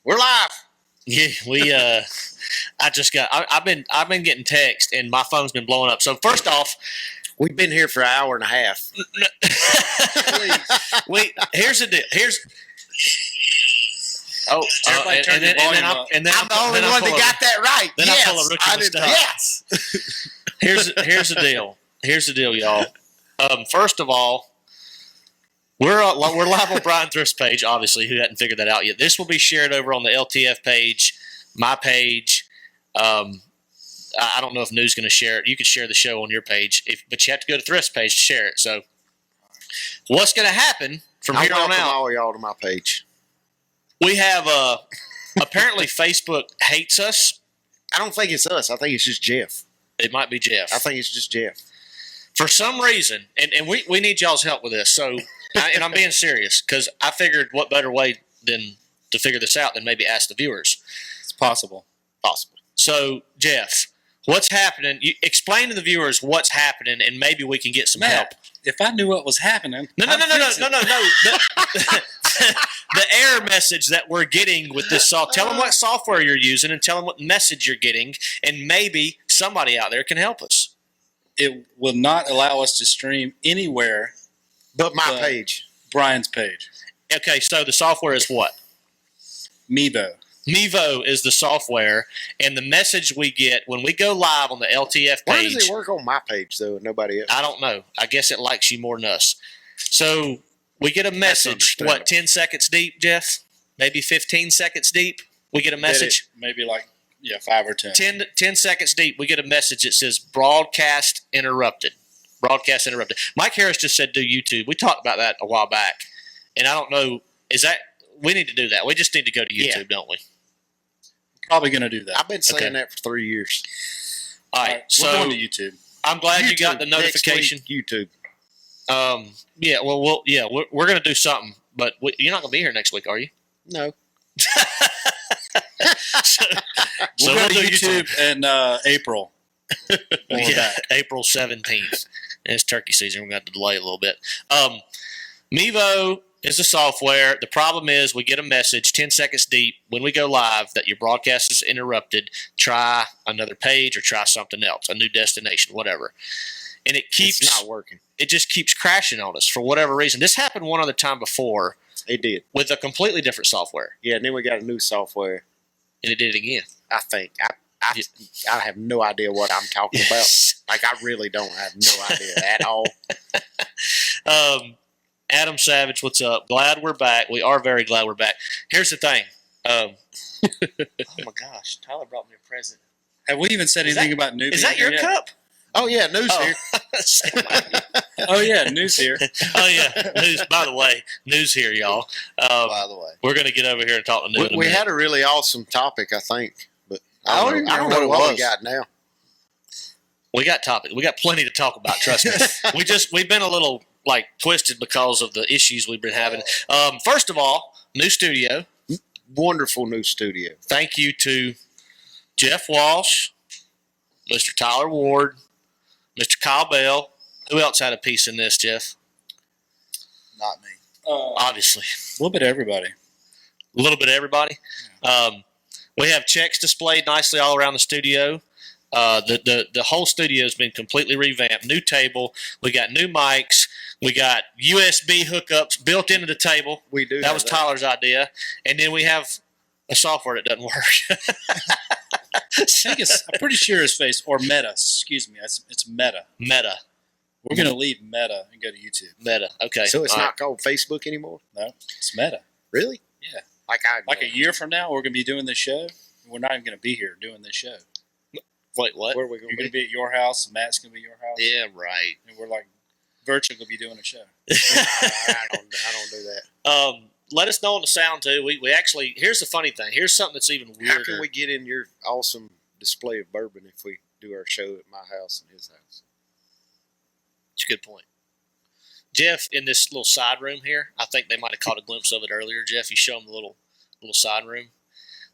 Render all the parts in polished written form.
We're live. Yeah, we. I've been getting text, and my phone's been blowing up. So first off, we've been here for an hour and a half. Wait, here's the deal. Everybody turn your volume up. I'm the only one that got that right. Then yes, I pull a rookie mistake. Yes. Here's the deal. Here's the deal, y'all. First of all, we're live on Bryan Thrift's page. Obviously, who hadn't figured that out yet. This will be shared over on the LTF page, my page. I don't know if New's going to share it. You can share the show on your page, but you have to go to Thrift's page to share it. So, what's going to happen from here on out? All y'all to my page. We have apparently Facebook hates us. I don't think it's us. I think it's just Jeff. It might be Jeff. I think it's just Jeff. For some reason, and we need y'all's help with this. So, and I'm being serious because I figured what better way than to figure this out than maybe ask the viewers. It's possible. So, Jeff, what's happening? You explain to the viewers what's happening, and maybe we can get some help. If I knew what was happening, No. The error message that we're getting with this software. Tell them what software you're using, and tell them what message you're getting, and maybe somebody out there can help us. It will not allow us to stream anywhere but my page, Brian's page. Okay, so the software is what? Mevo. Mevo is the software, and the message we get when we go live on the LTF page. Why does it work on my page, though, and nobody else? I don't know. I guess it likes you more than us. So we get a message, 10 seconds deep, Jeff? Maybe 15 seconds deep? We get a message? Maybe 5 or 10. 10 seconds deep, we get a message that says broadcast interrupted. Broadcast interrupted. Mike Harris just said do YouTube. We talked about that a while back. And I don't know, we need to do that. We just need to go to YouTube, don't we? Probably going to do that. I've been saying that for 3 years. All right. So we're going to YouTube. I'm glad you got the notification. Next week, YouTube. We're going to do something, but you're not going to be here next week, are you? No. We'll go to YouTube in April. April 17th. And it's turkey season. We're going to have to delay a little bit. Mevo is a software. The problem is we get a message 10 seconds deep when we go live that your broadcast is interrupted. Try another page or try something else, a new destination, whatever. And it's not working. It just keeps crashing on us for whatever reason. This happened one other time before. It did. With a completely different software. Yeah, and then we got a new software. And it did it again. I think. I have no idea what I'm talking about. I really don't have no idea at all. Adam Savage, what's up? Glad we're back. We are very glad we're back. Here's the thing. Oh, my gosh. Tyler brought me a present. Have we even said anything about New? Is that your cup? Oh, yeah. News here. Oh, yeah. News here. Oh, yeah. News. By the way, news here, y'all. By the way. We're going to get over here and talk to News. We had a really awesome topic, I think. But I don't know what we got now. We got topic. We got plenty to talk about, trust me. We've been a little twisted because of the issues we've been having. First of all, new studio. Wonderful new studio. Thank you to Jeff Walsh, Mr. Tyler Ward, Mr. Kyle Bell. Who else had a piece in this, Jeff? Not me. Obviously. A little bit of everybody. A little bit of everybody? Yeah. We have checks displayed nicely all around the studio. The whole studio has been completely revamped. New table. We got new mics. We got USB hookups built into the table. We do. That was Tyler's idea. And then we have a software that doesn't work. I'm pretty sure it's or Meta. Excuse me. It's Meta. Meta. We're going to leave Meta and go to YouTube. Meta. Okay. So it's not called Facebook anymore? No. It's Meta. Really? Yeah. Like a year from now, we're going to be doing this show. We're not even going to be here doing this show. Wait, what? Where are we going to be? You're going to be at your house. Matt's going to be at your house. Yeah, right. And we're virtually going to be doing a show. I don't do that. Let us know on the sound, too. We actually, here's the funny thing. Here's something that's even weirder. How can we get in your awesome display of bourbon if we do our show at my house and his house? That's a good point. Jeff, in this little side room here, I think they might have caught a glimpse of it earlier. Jeff, you show them the little side room.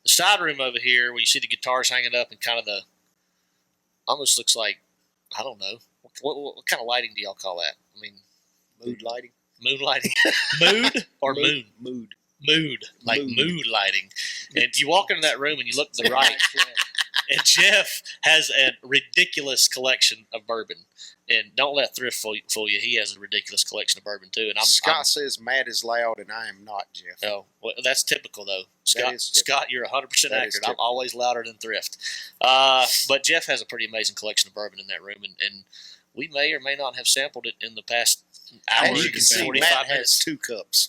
The side room over here, where you see the guitars hanging up and kind of almost looks like, I don't know. What kind of lighting do y'all call that? I mean, mood lighting. Moonlighting. Mood or moon? Mood. mood lighting. And you walk into that room and you look to the right, and Jeff has a ridiculous collection of bourbon. And don't let Thrift fool you. He has a ridiculous collection of bourbon too. And Scott says Matt is loud, and I am not, Jeff. Oh, well, that's typical though. Scott, you're 100% accurate. I'm always louder than Thrift. But Jeff has a pretty amazing collection of bourbon in that room, and we may or may not have sampled it in in the past hour and you can see 45 Matt minutes. has 2 cups.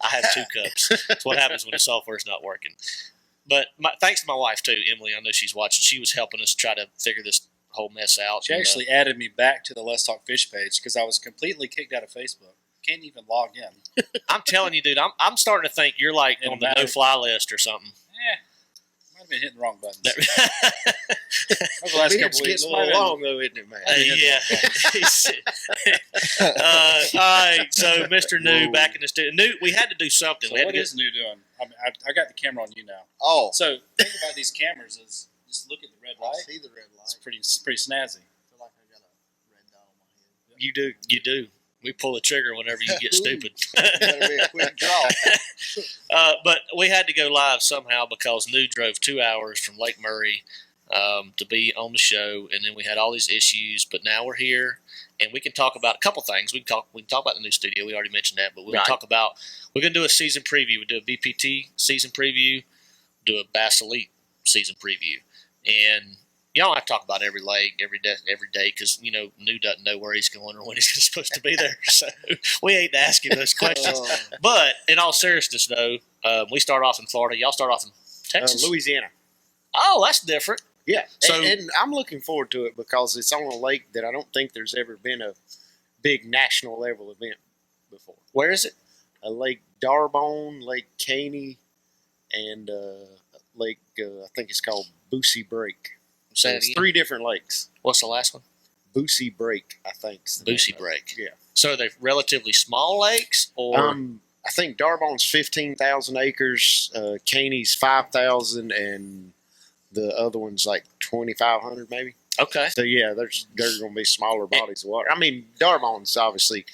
I have 2 cups. That's what happens when the software is not working. But thanks to my wife too, Emily. I know she's watching. She was helping us try to figure this whole mess out. She actually added me back to the Let's Talk Fish page because I was completely kicked out of Facebook. Can't even log in. I'm telling you, dude, I'm starting to think you're like on the no-fly list or something. Might have been hitting the wrong buttons. That- Over the last It couple gets weeks. a little long, though, isn't it, man? All right, so Mr. New back in the studio. New, we had to do something. So We had what to is New doing? I got the camera on you now. Oh, So think about these cameras is just look at the red I light. see the red light. It's pretty snazzy. I feel like I got a red dot on my head. You do. We pull the trigger whenever you get stupid. That'll be a quick draw. But we had to go live somehow because New drove 2 hours from Lake Murray to be on the show, and then we had all these issues. But now we're here, and we can talk about a couple things. We can talk about the new studio. We already mentioned that, but we're going to talk about. We're going to do a season preview. We do a BPT season preview, do a Bass Elite season preview, and you don't have to talk about every lake every day because New doesn't know where he's going or when he's supposed to be there. So we ain't asking those questions. But in all seriousness, though, we start off in Florida. Y'all start off in Texas, Louisiana. Oh, that's different. Yeah, So- and I'm looking forward to it because it's on a lake that I don't think there's ever been a big national level event before. Where is it? Lake Darbone, Lake Caney, and Lake I think it's called Boosie Break. Say it It's again. 3 different lakes. What's the last one? Boosie Break, I think. Boosie Break. Yeah. So are they relatively small lakes, or I think Darbone's 15,000 acres, Caney's 5,000, and the other one's like 2,500 maybe. okay? So yeah, there's going to be smaller bodies of water. I mean, Darbone's obviously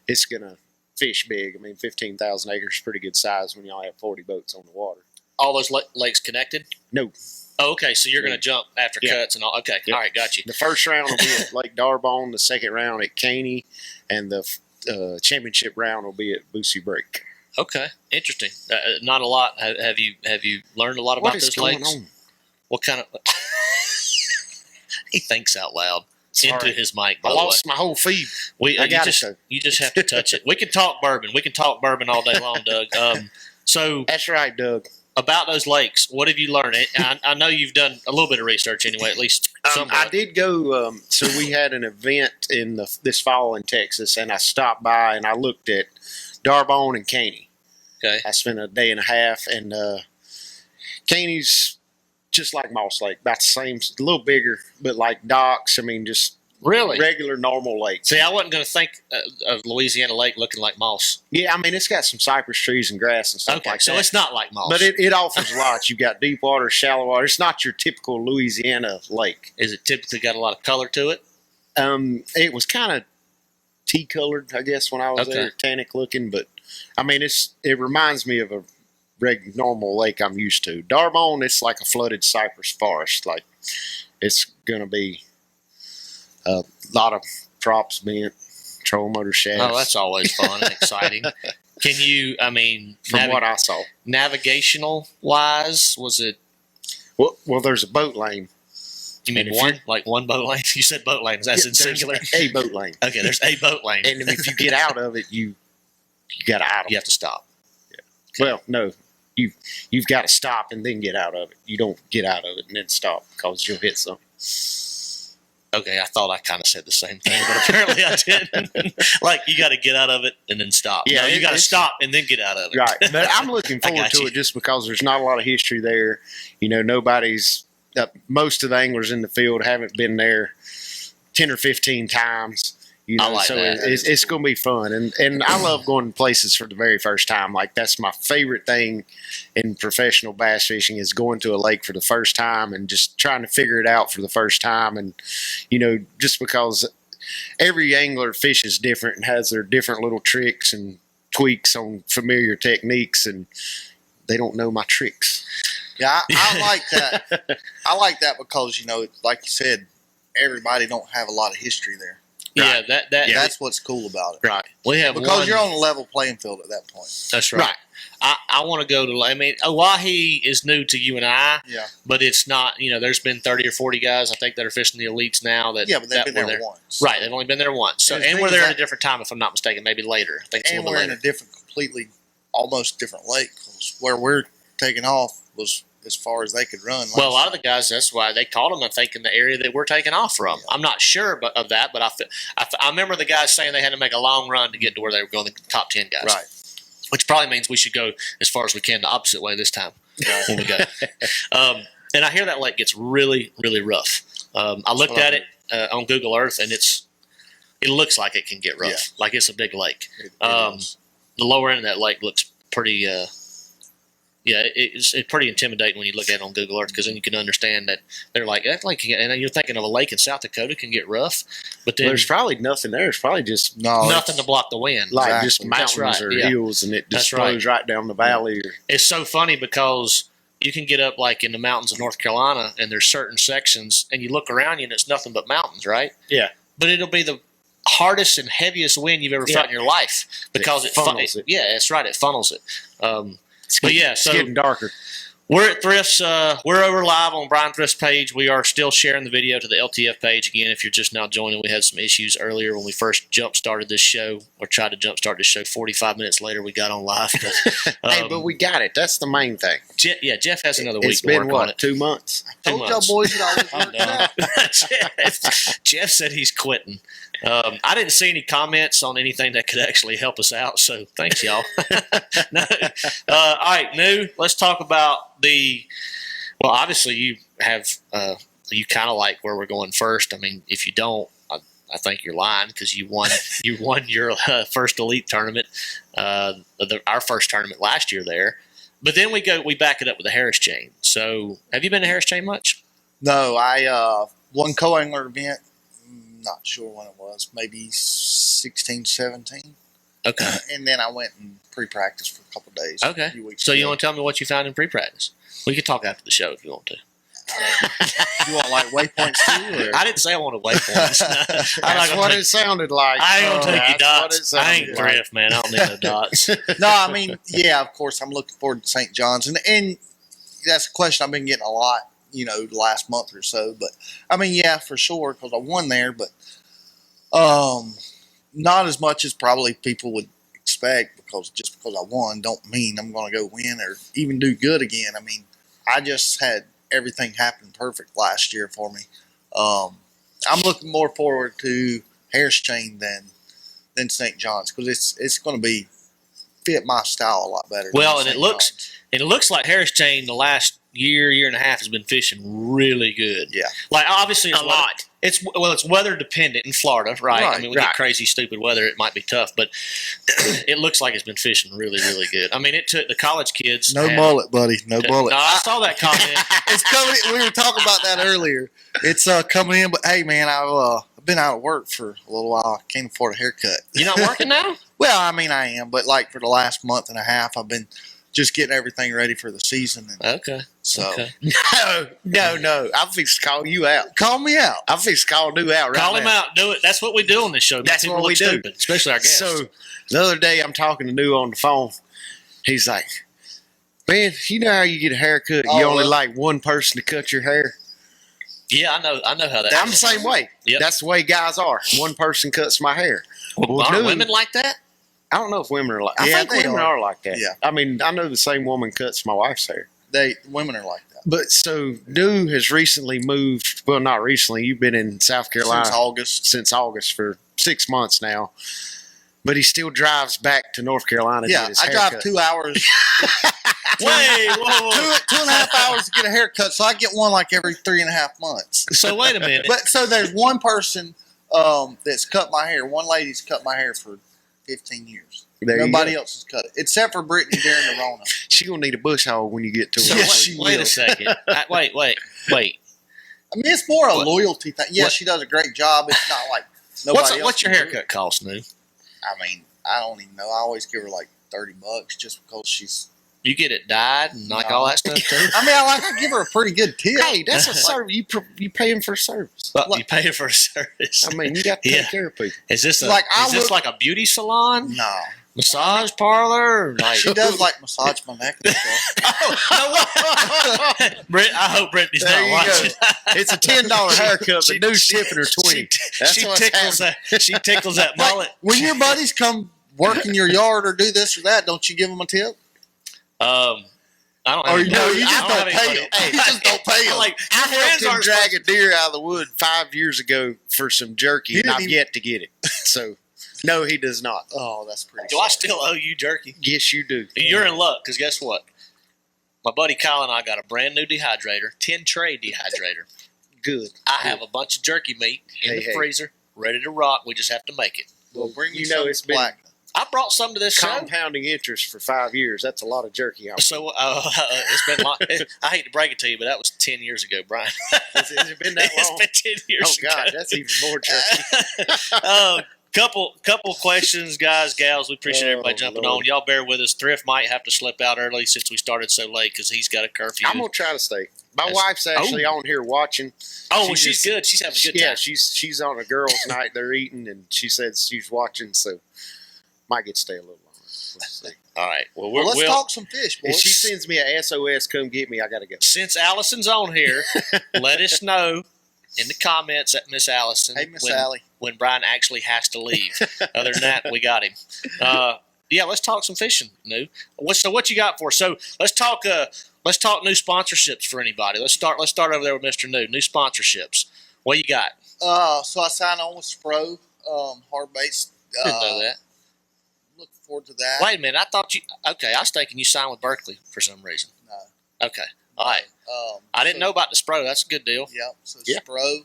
it's going to fish big. I mean, 15,000 acres is pretty good size when y'all have 40 boats on the water. All those lakes connected? No, Oh, okay. So you're going to jump after Yeah. cuts and all. Okay, Yeah. all right, got you. the first round will be at Lake Darbone, the second round at Caney, and the championship round will be at Boosie Break. Okay, interesting. Not a lot. Have you learned a lot about What is those going lakes? on? What kind of? He thinks out loud Sorry. into his mic. By I the way, lost my whole feed. you got it, just though. you just have to touch it. We can talk bourbon. We can talk bourbon all day long, Doug. So That's right, Doug. about those lakes, what have you learned? I know you've done a little bit of research anyway, at least somewhat. I did go. So we had an event in this fall in Texas, and I stopped by and I looked at Darbone and Caney. Okay. I spent a day and a half, and Caney's just like Moss Lake, about the same, a little bigger, but like docks. I mean, just Really? regular normal lake. See, I wasn't going to think of Louisiana Lake looking like moss. Yeah, I mean, it's got some cypress trees and grass and stuff Okay, like so that. it's not like moss. But it offers a lot. You've got deep water, shallow water. It's not your typical Louisiana lake. Is it typically got a lot of color to it? It was kind of tea colored, I guess, when I was Okay. there, tannic looking. But I mean, it reminds me of a normal lake I'm used to. Darbone, it's like a flooded cypress forest. Like it's gonna be a lot of props bent, troll motor shafts. Oh, that's always fun and exciting. Can you? I mean, from what I saw. navigational wise, was it? Well, there's a boat lane. You mean And if one, like one boat lane? You said boat lanes. That's in There's singular. a boat lane, Okay, there's a boat lane. and if you get out of it, you got to idle. You have to stop. Well, no, you've got to stop and then get out of it. You don't get out of it and then stop because you'll hit something. Okay, I thought I kind of said the same thing, but apparently I didn't. Like you got to get out of it and then stop. Yeah, No, you got to it's- stop and then get out of it. Right, but I'm looking I forward got to you. it just because there's not a lot of history there. You know, nobody's most of the anglers in the field haven't been there 10 or 15 times. You know, I like so that. it's going to be fun, and I love going to places for the very first time. Like that's my favorite thing in professional bass fishing is going to a lake for the first time and just trying to figure it out for the first time. And you know, just because every angler fishes different and has their different little tricks and tweaks on familiar techniques, and they don't know my tricks. Yeah, I like that. I like that because, like you said, everybody don't have a lot of history there. Yeah, That's what's cool about it. right. We have Because you're on a level playing field at that point. That's right. I want to go to. I mean, Oahe is new to you and I. Yeah. But it's not. There's been 30 or 40 guys I think that are fishing the elites now. But they've been there once. Right. They've only been there once. So and we're there at a different time, if I'm not mistaken. Maybe later. I think it's a little bit later. And we're in a completely, almost different lake. Where we're taking off was as far as they could run. Well, a lot of the guys, that's why they called them, I think, in the area that we're taking off from. I'm not sure of that, but I remember the guys saying they had to make a long run to get to where they were going, the top 10 guys. Right. Which probably means we should go as far as we can the opposite way this time when we go. And I hear that lake gets really, really rough. I looked at it on Google Earth, and it looks like it can get rough, like it's a big lake. The lower end of that lake looks pretty it's pretty intimidating when you look at it on Google Earth, because then you can understand that they're like, that lake, and you're thinking of a lake in South Dakota can get rough, but then There's probably nothing there. It's probably just nothing to block the wind. like just Exactly. mountains That's right, or yeah. hills, and it just That's right. flows right down the valley. It's so funny because you can get up like in the mountains of North Carolina, and there's certain sections, and you look around you, and it's nothing but mountains, right? Yeah. But it'll be the hardest and heaviest wind you've ever felt in your life because it funnels it. Yeah, that's right. It funnels it. It's getting darker. We're at Thrift's. We're over live on Bryan Thrift's page. We are still sharing the video to the LTF page. Again, if you're just now joining, we had some issues earlier when we first jump-started this show, or tried to jump-start this show. 45 minutes later, we got on live. But, Hey, but we got it. That's the main thing. Jeff has another week It's to been work on it. 2 months? Two Told months. y'all boys it always I'm works done. out. Jeff said he's quitting. I didn't see any comments on anything that could actually help us out, so thanks, y'all. No. All right, New, let's talk about well, obviously you have, you kind of like where we're going first. I mean, if you don't, I think you're lying, because you won your first elite tournament, our first tournament last year there. But then we back it up with the Harris chain. So have you been to Harris chain much? No, I won co-angler event. Not sure when it was. Maybe 16, 17. Okay. And then I went and pre-practiced for a couple of days. Okay. A few weeks So you ago. want to tell me what you found in pre-practice? We could talk after the show if you want to. You want like waypoints too? Or? I didn't say I want to waypoints. That's what it sounded like. I ain't gonna take you That's dots. what it I ain't sounded like. Thrift, man. I don't need no dots. No, I mean, yeah, of course, I'm looking forward to St. John's. And that's a question I've been getting a lot, the last month or so. But, I mean, yeah, for sure, because I won there. But not as much as probably people would expect, because just because I won don't mean I'm going to go win or even do good again. I mean, I just had everything happen perfect last year for me. I'm looking more forward to Harris chain than St. John's, because it's going to be fit my style a lot better. Well, than and St. it looks like Harris chain the last year and a half has been fishing really good. Yeah. Like obviously A lot. It's weather dependent in Florida, right? I mean, we get crazy, stupid weather. It might be tough, but it looks like it's been fishing really, really good. I mean, it took the college kids. No mullet, buddy. No mullet. No, I saw that comment. It's coming. We were talking about that earlier. It's coming in, but hey, man, I've been out of work for a little while. I can't afford a haircut. You're not working now? Well, I mean, I am, but like for the last month and a half, I've been just getting everything ready for the season. And Okay. so Okay. No. I'm fixed to call you out. call me out. I'm fixed to call New out right Call him now. out. Do it. That's what we do on this show. Make That's people what we look do. stupid, especially our guests. So the other day, I'm talking to New on the phone. He's like, "Man, you know how you get a haircut? You only like one person to cut your hair." yeah, I know how that. I'm the same way. Yep. That's the way guys are. One person cuts my hair. Well, Well, aren't dude, women like that? I don't know if women are like. I Yeah, think they women are. are like that. Yeah. I mean, I know the same woman cuts my wife's hair. Women are like that. But so New has recently moved. Well, not recently. You've been in South Carolina Since August. since August for 6 months now. But he still drives back to North Carolina to Yeah, get his I haircut. drive 2 hours, Wait, whoa. 2.5 hours to get a haircut, so I get one like every 3.5 months. So wait a minute. But so there's one person that's cut my hair. One lady's cut my hair for 15 years. There you Nobody go. else has cut it, except for Brittany during the Rona. She gonna need a bush hog when you get to So her. Yes, she wait will. a second. Wait. I mean, it's more a What? loyalty thing. Yeah, What? she does a great job. It's not like nobody else. What's your can do haircut cost, New? it. I mean, I don't even know. I always give her like $30 just because she's. You get it dyed and like all that stuff too. I mean, I give her a pretty good tip. Hey, that's a service. You pay him for service. But you pay for a service. I mean, you got to take care of people. Is this Like, like a beauty salon, No, massage parlor? Or like, she does like massage my neck and stuff. Brent, I hope Brittany's There not you watching. It's a $10 haircut, She- but dude's she- tipping her 20. She tickles that. She tickles that Like, mullet. when your buddies come work in your yard or do this or that, don't you give them a tip? I don't. Or Have you know, any- you I just don't have pay any them. buddies. You just don't pay them. Like I our friends helped him aren't drag supposed- a deer out of the wood 5 years ago for some jerky, He and didn't I've even- yet to get it. So, no, he does not. Oh, that's pretty. Do I sad. still owe you jerky? Yes, you do. You're in luck because guess what? My buddy Kyle and I got a brand new dehydrator, 10 tray dehydrator. Good. I have a bunch of jerky meat in the Hey. freezer, ready to rock. We just have to make it. Well, bring me You know, some it's been black. I brought some to this show. compounding interest for 5 years. That's a lot of jerky. So it's been long. I hate to break it to you, but that was 10 years ago, Brian. Has it been that It's long? been 10 years Oh, God, ago. that's even more jerky. Couple questions, guys, gals. We appreciate everybody Oh, jumping Lord. on. Y'all bear with us. Thrift might have to slip out early since we started so late because he's got a curfew. I'm going to try to stay. My That's- wife's actually on here watching. Oh, She she's just- good. She's having a good Yeah, time. she's on a girls' night. They're eating, and she says she's watching, so might get to stay a little longer. Let's see. All right. Well, Well, let's we'll talk some fish, boys. If she sends me a SOS, come get me, I got to go. since Allison's on here, let us know in the comments at Miss Allison Hey, Miss Allie. when Brian actually has to leave. Other than that, we got him. Yeah, let's talk some fishing, New. So what you got for us? So let's talk new sponsorships for anybody. Let's start over there with Mr. New sponsorships. What you got? So I signed on with Spro, hard base. Didn't know that. Looking forward to that. Wait a minute. I was thinking you signed with Berkeley for some reason. No. Okay. All right. I didn't know about the Spro. That's a good deal. Yep. So Yeah. Spro.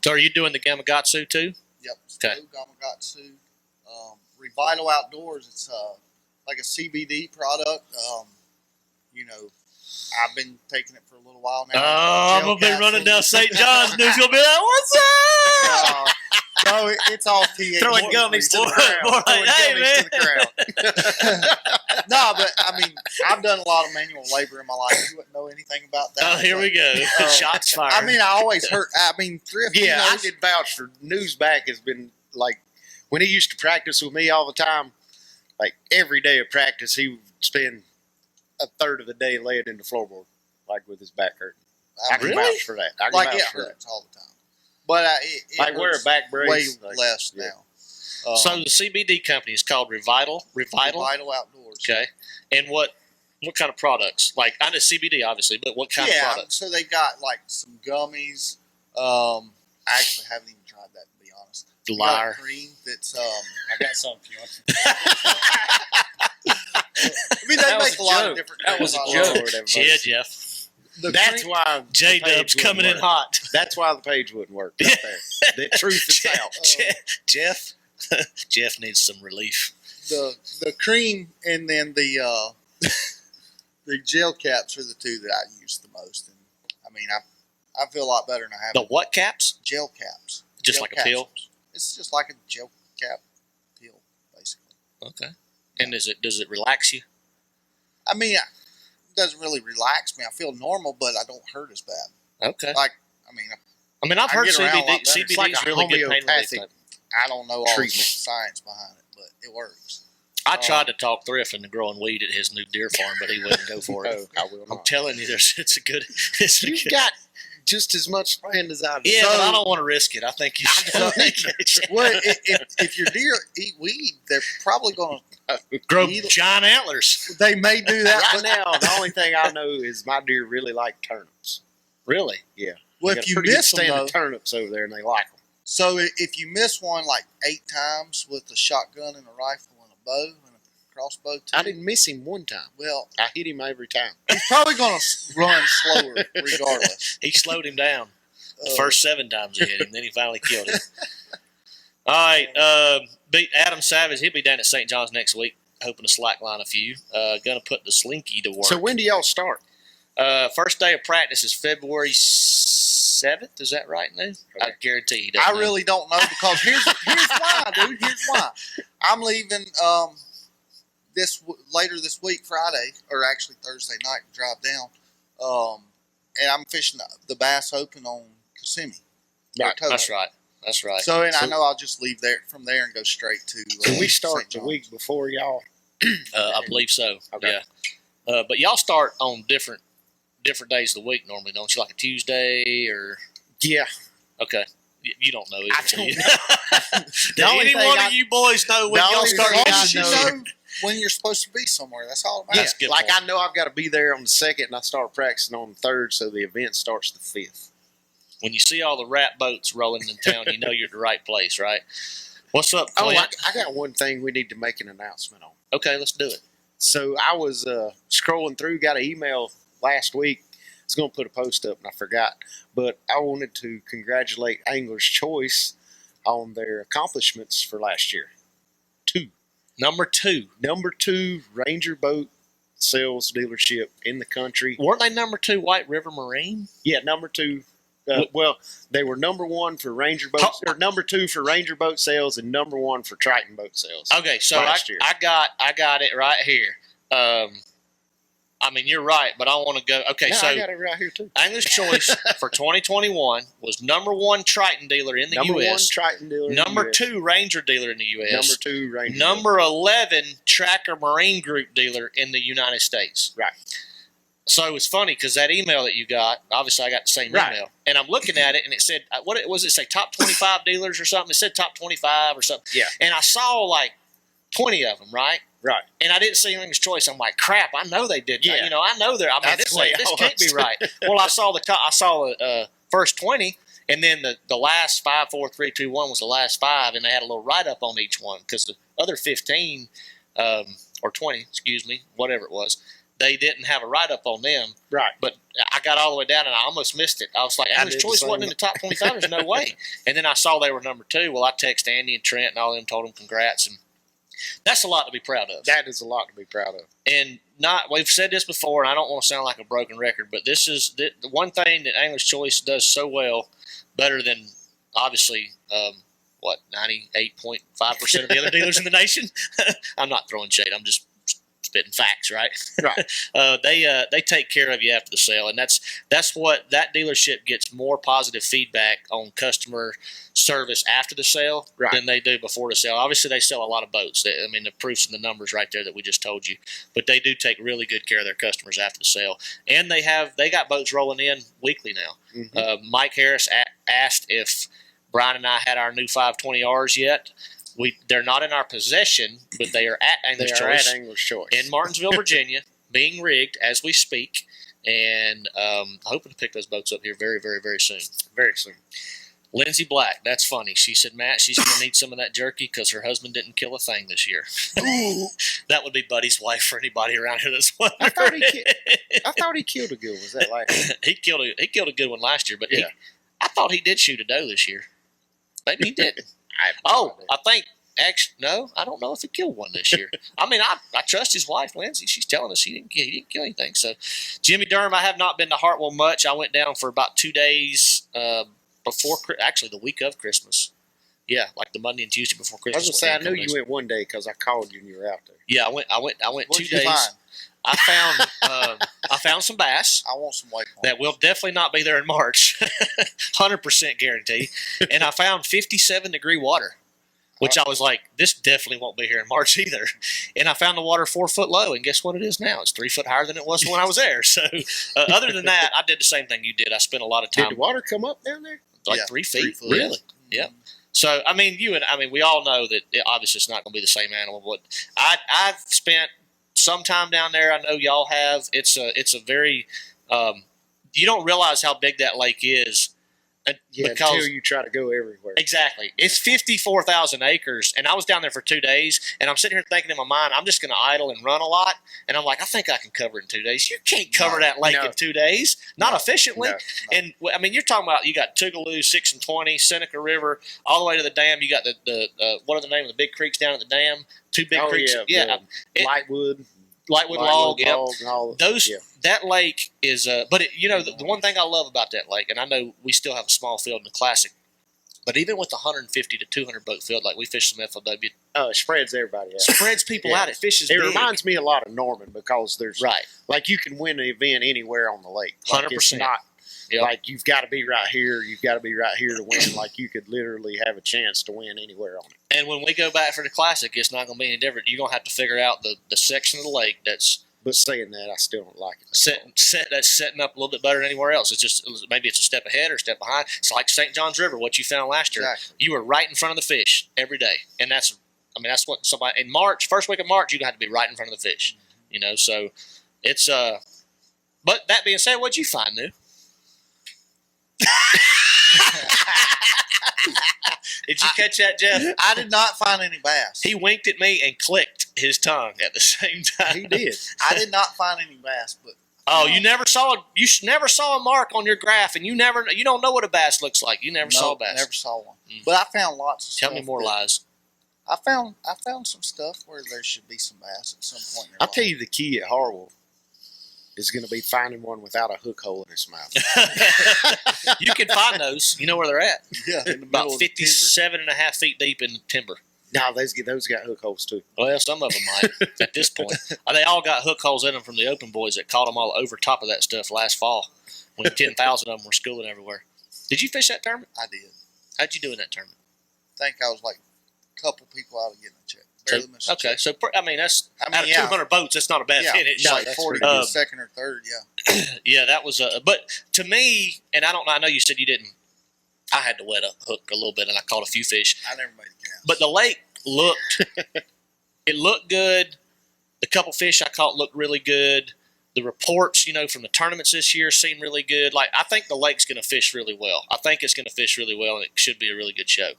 So are you doing the Gamakatsu too? Yep. Okay. Spro, Gamakatsu. Revital Outdoors. It's like a CBD product. I've been taking it for a little while now. Oh, I'm Gel going to be running down capsules. St. John's. News going to be like, what's up? No, it's all THC. Throwing gummies to the crowd. More like, Throwing hey, gummies to the crowd. No, but I mean, I've done a lot of manual labor in my life. You wouldn't know anything about that. Oh, here we go. Shots fired. I mean, I always heard. I mean, thrift. Yeah, I knows- could vouch for Newsback has been like when he used to practice with me all the time. Like every day of practice, he would spend a third of the day laying in the floorboard, like with his back hurting. I can mean, vouch for that. I can like vouch it for that. hurts all the time. But it Like wear a hurts back brace. way like- less yeah. now. So the CBD company is called Revital. Vital Outdoors. Okay. And what kind of products? Like I know CBD obviously, but what kind of Yeah, products? so they got like some gummies. I actually haven't even tried that, to be honest. They got Liar. cream that's I got some if you want. I mean, they That was make a a lot joke. of different. That was a products. joke. Lord have mercy. Yeah, Jeff. The That's cream- why J the page Dub's wouldn't coming in work. hot. That's why the page wouldn't work. Right there. The truth is out. Jeff. Jeff needs some relief. the cream and then the the gel caps are the two that I use the most. And I mean, I feel a lot better than I have The what caps? gel caps. Just Gel like a pill. capsules. It's just like a gel cap pill, basically. Okay. And does it relax you? I mean, it doesn't really relax me. I feel normal, but I don't hurt as bad. Okay. Like, I mean, I mean, I've I heard get around a lot better. CBD It's like is a really good pain relief. homeopathic type. I don't know all the Treatment. science behind it, but it works. I tried to talk Thrift into growing weed at his new deer farm, but he wouldn't go for it. No, I will I'm not. telling you, it's a good. It's a You've good, got just as much land as I do. yeah, So- but I don't want to risk it. I think you should. Well, if your deer eat weed, they're probably going to. Grow Eat- giant antlers. They may do that. Right but now, the only thing I know is my deer really like turnips. Really? well, They got if a you pretty good miss them, stand though, of turnips over there, and they like them. so if you miss one like 8 times with a shotgun and a rifle and a bow and a crossbow, too, I didn't miss him one time. well, I hit him every time. he's probably going to run slower regardless. He slowed him down the Uh, first 7 times he hit him. Then he finally killed him. All right, beat Adam Savage. He'll be down at St. John's next week, hoping to slackline a few. Gonna put the slinky to work. So when do y'all start? First day of practice is February 27th. Is that right, Lou? I guarantee he doesn't I know. really don't know because here's why, dude. Here's why. I'm leaving later this week, Friday, or actually Thursday night, and drive down. And I'm fishing the Bass Open on Kissimmee. Right. That's right. That's right. So, I know I'll just leave from there and go straight to. Can we start St. the John's. week before y'all? I believe so. Okay. Yeah. But y'all start on different days of the week normally, don't you? Like a Tuesday or Yeah. okay. You don't know either. I do you? don't Did any one of you boys know when The y'all only start? thing As I long as you know- know when you're supposed to be somewhere, that's all it Yeah, matters. That's a good like point. I know I've got to be there on the 2nd, and I start practicing on the 3rd, so the event starts the 5th. When you see all the rat boats rolling in town, you know you're at the right place, right? What's up, Oh, Clint? I got one thing we need to make an announcement on. Okay, let's do it. So I was scrolling through, got an email last week. I was going to put a post up, and I forgot. But I wanted to congratulate Angler's Choice on their accomplishments for last year. Number 2. Number 2 Ranger boat sales dealership in the country. Weren't they number 2 White River Marine? Yeah, number 2. Well, they were number 1 for Ranger boats, or number 2 for Ranger boat sales, and number 1 for Triton boat sales. Okay, so Last year. I got it right here. I mean, you're right, but I want to go. Okay, No, so I got it right here too. Angler's Choice for 2021 was number 1 Triton dealer in the Number 1 U.S. Triton dealer. Number in the US. 2 Ranger dealer in the U.S. Number 2 Ranger. Number 11 Tracker Marine Group dealer in the United States. Right. So it's funny because that email that you got, obviously I got the same Right. email, and I'm looking at it, and it said, what was it say, top 25 dealers or something? It said top 25 or something. Yeah. And I saw like 20 of them, right? Right. And I didn't see Angler's Choice. I'm like, crap! I know they did. Yeah. You know, I know they're. I mean, That's the way this I can't be was. right. Well, I saw the first 20, and then the last 5, 4, 3, 2, 1 was the last 5, and they had a little write up on each one because the other 15 or 20, excuse me, whatever it was, they didn't have a write up on them. Right. But I got all the way down, and I almost missed it. I was like, Angler's did the Choice same. wasn't in the top 25. There's no way. And then I saw they were number 2. Well, I texted Andy and Trent and all of them, told them congrats, and that's a lot to be proud of. That is a lot to be proud of. And we've said this before, and I don't want to sound like a broken record, but this is the one thing that Angler's Choice does so well, better than obviously 98.5% of the other dealers in the nation. I'm not throwing shade. I'm just spitting facts, right? Right. They take care of you after the sale, and that's what that dealership gets more positive feedback on customer service after the sale Right. than they do before the sale. Obviously, they sell a lot of boats. I mean, the proofs and the numbers right there that we just told you, but they do take really good care of their customers after the sale, and they got boats rolling in weekly now. Mhm. Mike Harris asked if Brian and I had our new 520Rs yet. They're not in our possession, but they are at Angler's They are Choice at Angler's Choice. in Martinsville, Virginia, being rigged as we speak, and hoping to pick those boats up here very, very, very soon. Very soon. Lindsay Black, that's funny. She said, Matt, she's going to need some of that jerky because her husband didn't kill a thing this year. That would be Buddy's wife for anybody around here that's wondering. I thought he killed a good one. Was that last? He killed a good one last year, but Yeah. I thought he did shoot a doe this year. Maybe he didn't. I have no idea. I think no, I don't know if he killed one this year. I mean, I trust his wife, Lindsay. She's telling us he didn't kill anything. So, Jimmy Durham, I have not been to Hartwell much. I went down for about 2 days actually the week of Christmas. Yeah, like the Monday and Tuesday before I Christmas. was gonna say I knew went down you went one day because I called you and you were out there. Yeah, I went What'd 2 you days. find? I found some bass. I want some waypoints. That will definitely not be there in March. 100% guarantee. And I found 57-degree water, which I was like, this definitely won't be here in March either. And I found the water 4 foot low, and guess what it is now? It's 3 foot higher than it was when I was there. So other than that, I did the same thing you did. I spent a lot of Did time, the water come up down there? like Yeah, 3 3 feet. foot. Really? Yeah. So, I mean, we all know that obviously it's not going to be the same animal, but I've spent some time down there. I know y'all have. It's a very, you don't realize how big that lake is. Yeah, because until you try to go everywhere. Exactly. It's 54,000 acres, and I was down there for 2 days, and I'm sitting here thinking in my mind, I'm just going to idle and run a lot, and I'm like, I think I can cover it in 2 days. You can't cover that lake in 2 days, not efficiently. No. And, I mean, you're talking about you got Tougaloo, 6 and 20, Seneca River, all the way to the dam. You got the what are the name of the big creeks down at the dam? 2 big creeks. Yeah. Lightwood. Lightwood log. Yep. and all Those yeah. That lake is but the one thing I love about that lake, and I know we still have a small field in the Classic, but even with the 150 to 200 boat field like we fish some FLW, It spreads everybody out. spreads people Yeah. out. It fishes. It big. reminds me a lot of Norman because there's Right. like you can win an event anywhere on the lake. Like 100%. It's not Yep. like you've got to be right here. You've got to be right here to win. Like you could literally have a chance to win anywhere on it. And when we go back for the Classic, it's not going to be any different. You're going to have to figure out the section of the lake that's But saying that, I still don't like it. that's setting up a little bit better than anywhere else. It's just maybe it's a step ahead or a step behind. It's like St. John's River, what you found last year. Exactly. You were right in front of the fish every day, and that's what somebody in March, first week of March, you got to be right in front of the fish. You know, so it's But that being said, what'd you find new? Did you catch that, Jeff? I did not find any bass. He winked at me and clicked his tongue at the same time. He did. I did not find any bass, but Oh, you never saw a mark on your graph, and you don't know what a bass looks like. You never saw a bass. Never saw one. But I found lots of Tell stuff. me more lies. I found some stuff where there should be some bass at some point in their I'll tell life. you the key at Harwell is going to be finding one without a hook hole in its mouth. You can find those. You know where they're at. Yeah, in the About middle of the timber. 57 and a half feet deep in the timber. No, those got hook holes too. Well, some of them might at this point. They all got hook holes in them from the open boys that caught them all over top of that stuff last fall when 10,000 of them were schooling everywhere. Did you fish that tournament? I did. How'd you do in that tournament? I think I was like a couple people out of getting a check. Barely missed a Okay, check. so that's I mean, out of yeah. 200 boats. That's not a bad Yeah, finish. it's like that's 40 pretty good. second or third, yeah. Yeah, that was but to me, and I know you said you didn't. I had to wet a hook a little bit, and I caught a few fish. I never made a cast. But the lake looked good. The couple fish I caught looked really good. The reports, from the tournaments this year seem really good. Like, I think the lake's going to fish really well. I think it's going to fish really well, and it should be a really good show.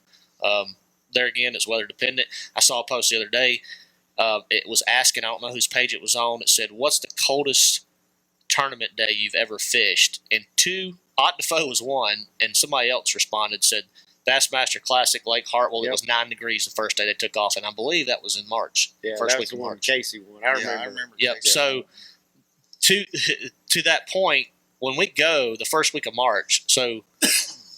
There again, it's weather dependent. I saw a post the other day. It was asking, I don't know whose page it was on. It said, "What's the coldest tournament day you've ever fished?" And Ott Defoe was one, and somebody else responded, said, Bassmaster Classic, Lake Hartwell. Yep. It was 9 degrees the first day they took off, and I believe that was in March. Yeah, first that week was the of one March. Casey won. I remember. I remember. Yep. Casey. So to that point, when we go the first week of March, so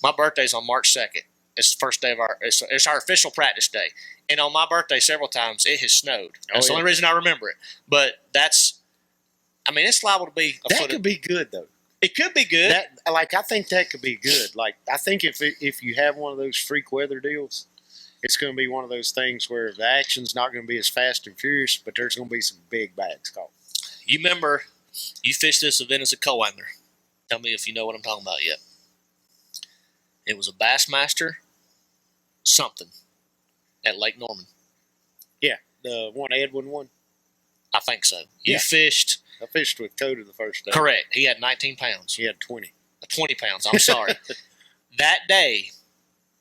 my birthday's on March 2nd. It's the first day of it's our official practice day. And on my birthday, several times it has snowed. That's the only reason I remember it. But it's liable to be a That foot. could be good though. It could be good. I think that could be good. Like, I think if you have one of those freak weather deals, it's going to be one of those things where the action's not going to be as fast and furious, but there's going to be some big bags caught. You remember, you fished this event as a co-angler. Tell me if you know what I'm talking about yet. It was a Bassmaster something at Lake Norman. Yeah, the one Edwin won. I think so. You Yeah. fished. I fished with Coda the first day. Correct. He had 19 pounds. He had 20. 20 pounds. I'm sorry. That day,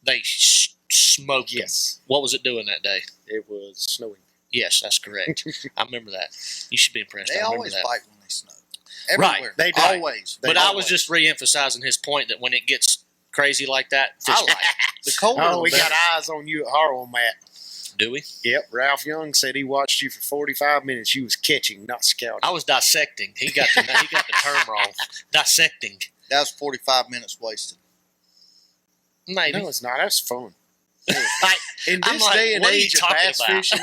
they smoked him. Yes. What was it doing that day? It was snowing. Yes, that's correct. I remember that. You should be impressed. They I remember always that. bite when they snow. Right, Everywhere. they do. Always. But I was just re-emphasizing his point that when it gets crazy like that, fish I like it. The colder Oh, the we better. got eyes on you at Harwell, Matt. do we? Yep, Ralph Young said he watched you for 45 minutes. You was catching, not scouting. I was dissecting. He got the term wrong. Dissecting. That was 45 minutes wasted. Maybe. No, it's not. That's fun. Like, In I'm this like, day and what are you age of talking bass about? fishing,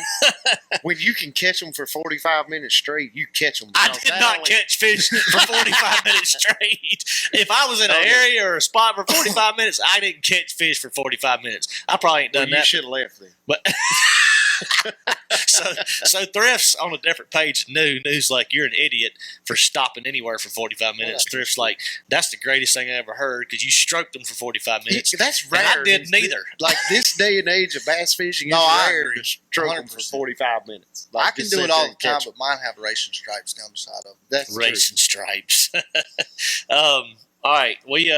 when you can catch them for 45 minutes straight, you catch them. I did not catch fish for 45 minutes straight. If I was in an Okay. area or a spot for 45 minutes, I didn't catch fish for 45 minutes. I probably ain't done You that. should have left then. But so Thrift's on a different page. News like you're an idiot for stopping anywhere for 45 minutes. Thrift's like that's the greatest thing I ever heard because you stroked them for 45 minutes. That's And rare. I did neither. Like this day and age of bass fishing, No, it's I rare agree. to stroke them for 100%. 45 minutes. Like, I can just do sit it all there the and time, catch 'em. but mine have racing stripes down the side of them. That's the Racing stripes. All right, we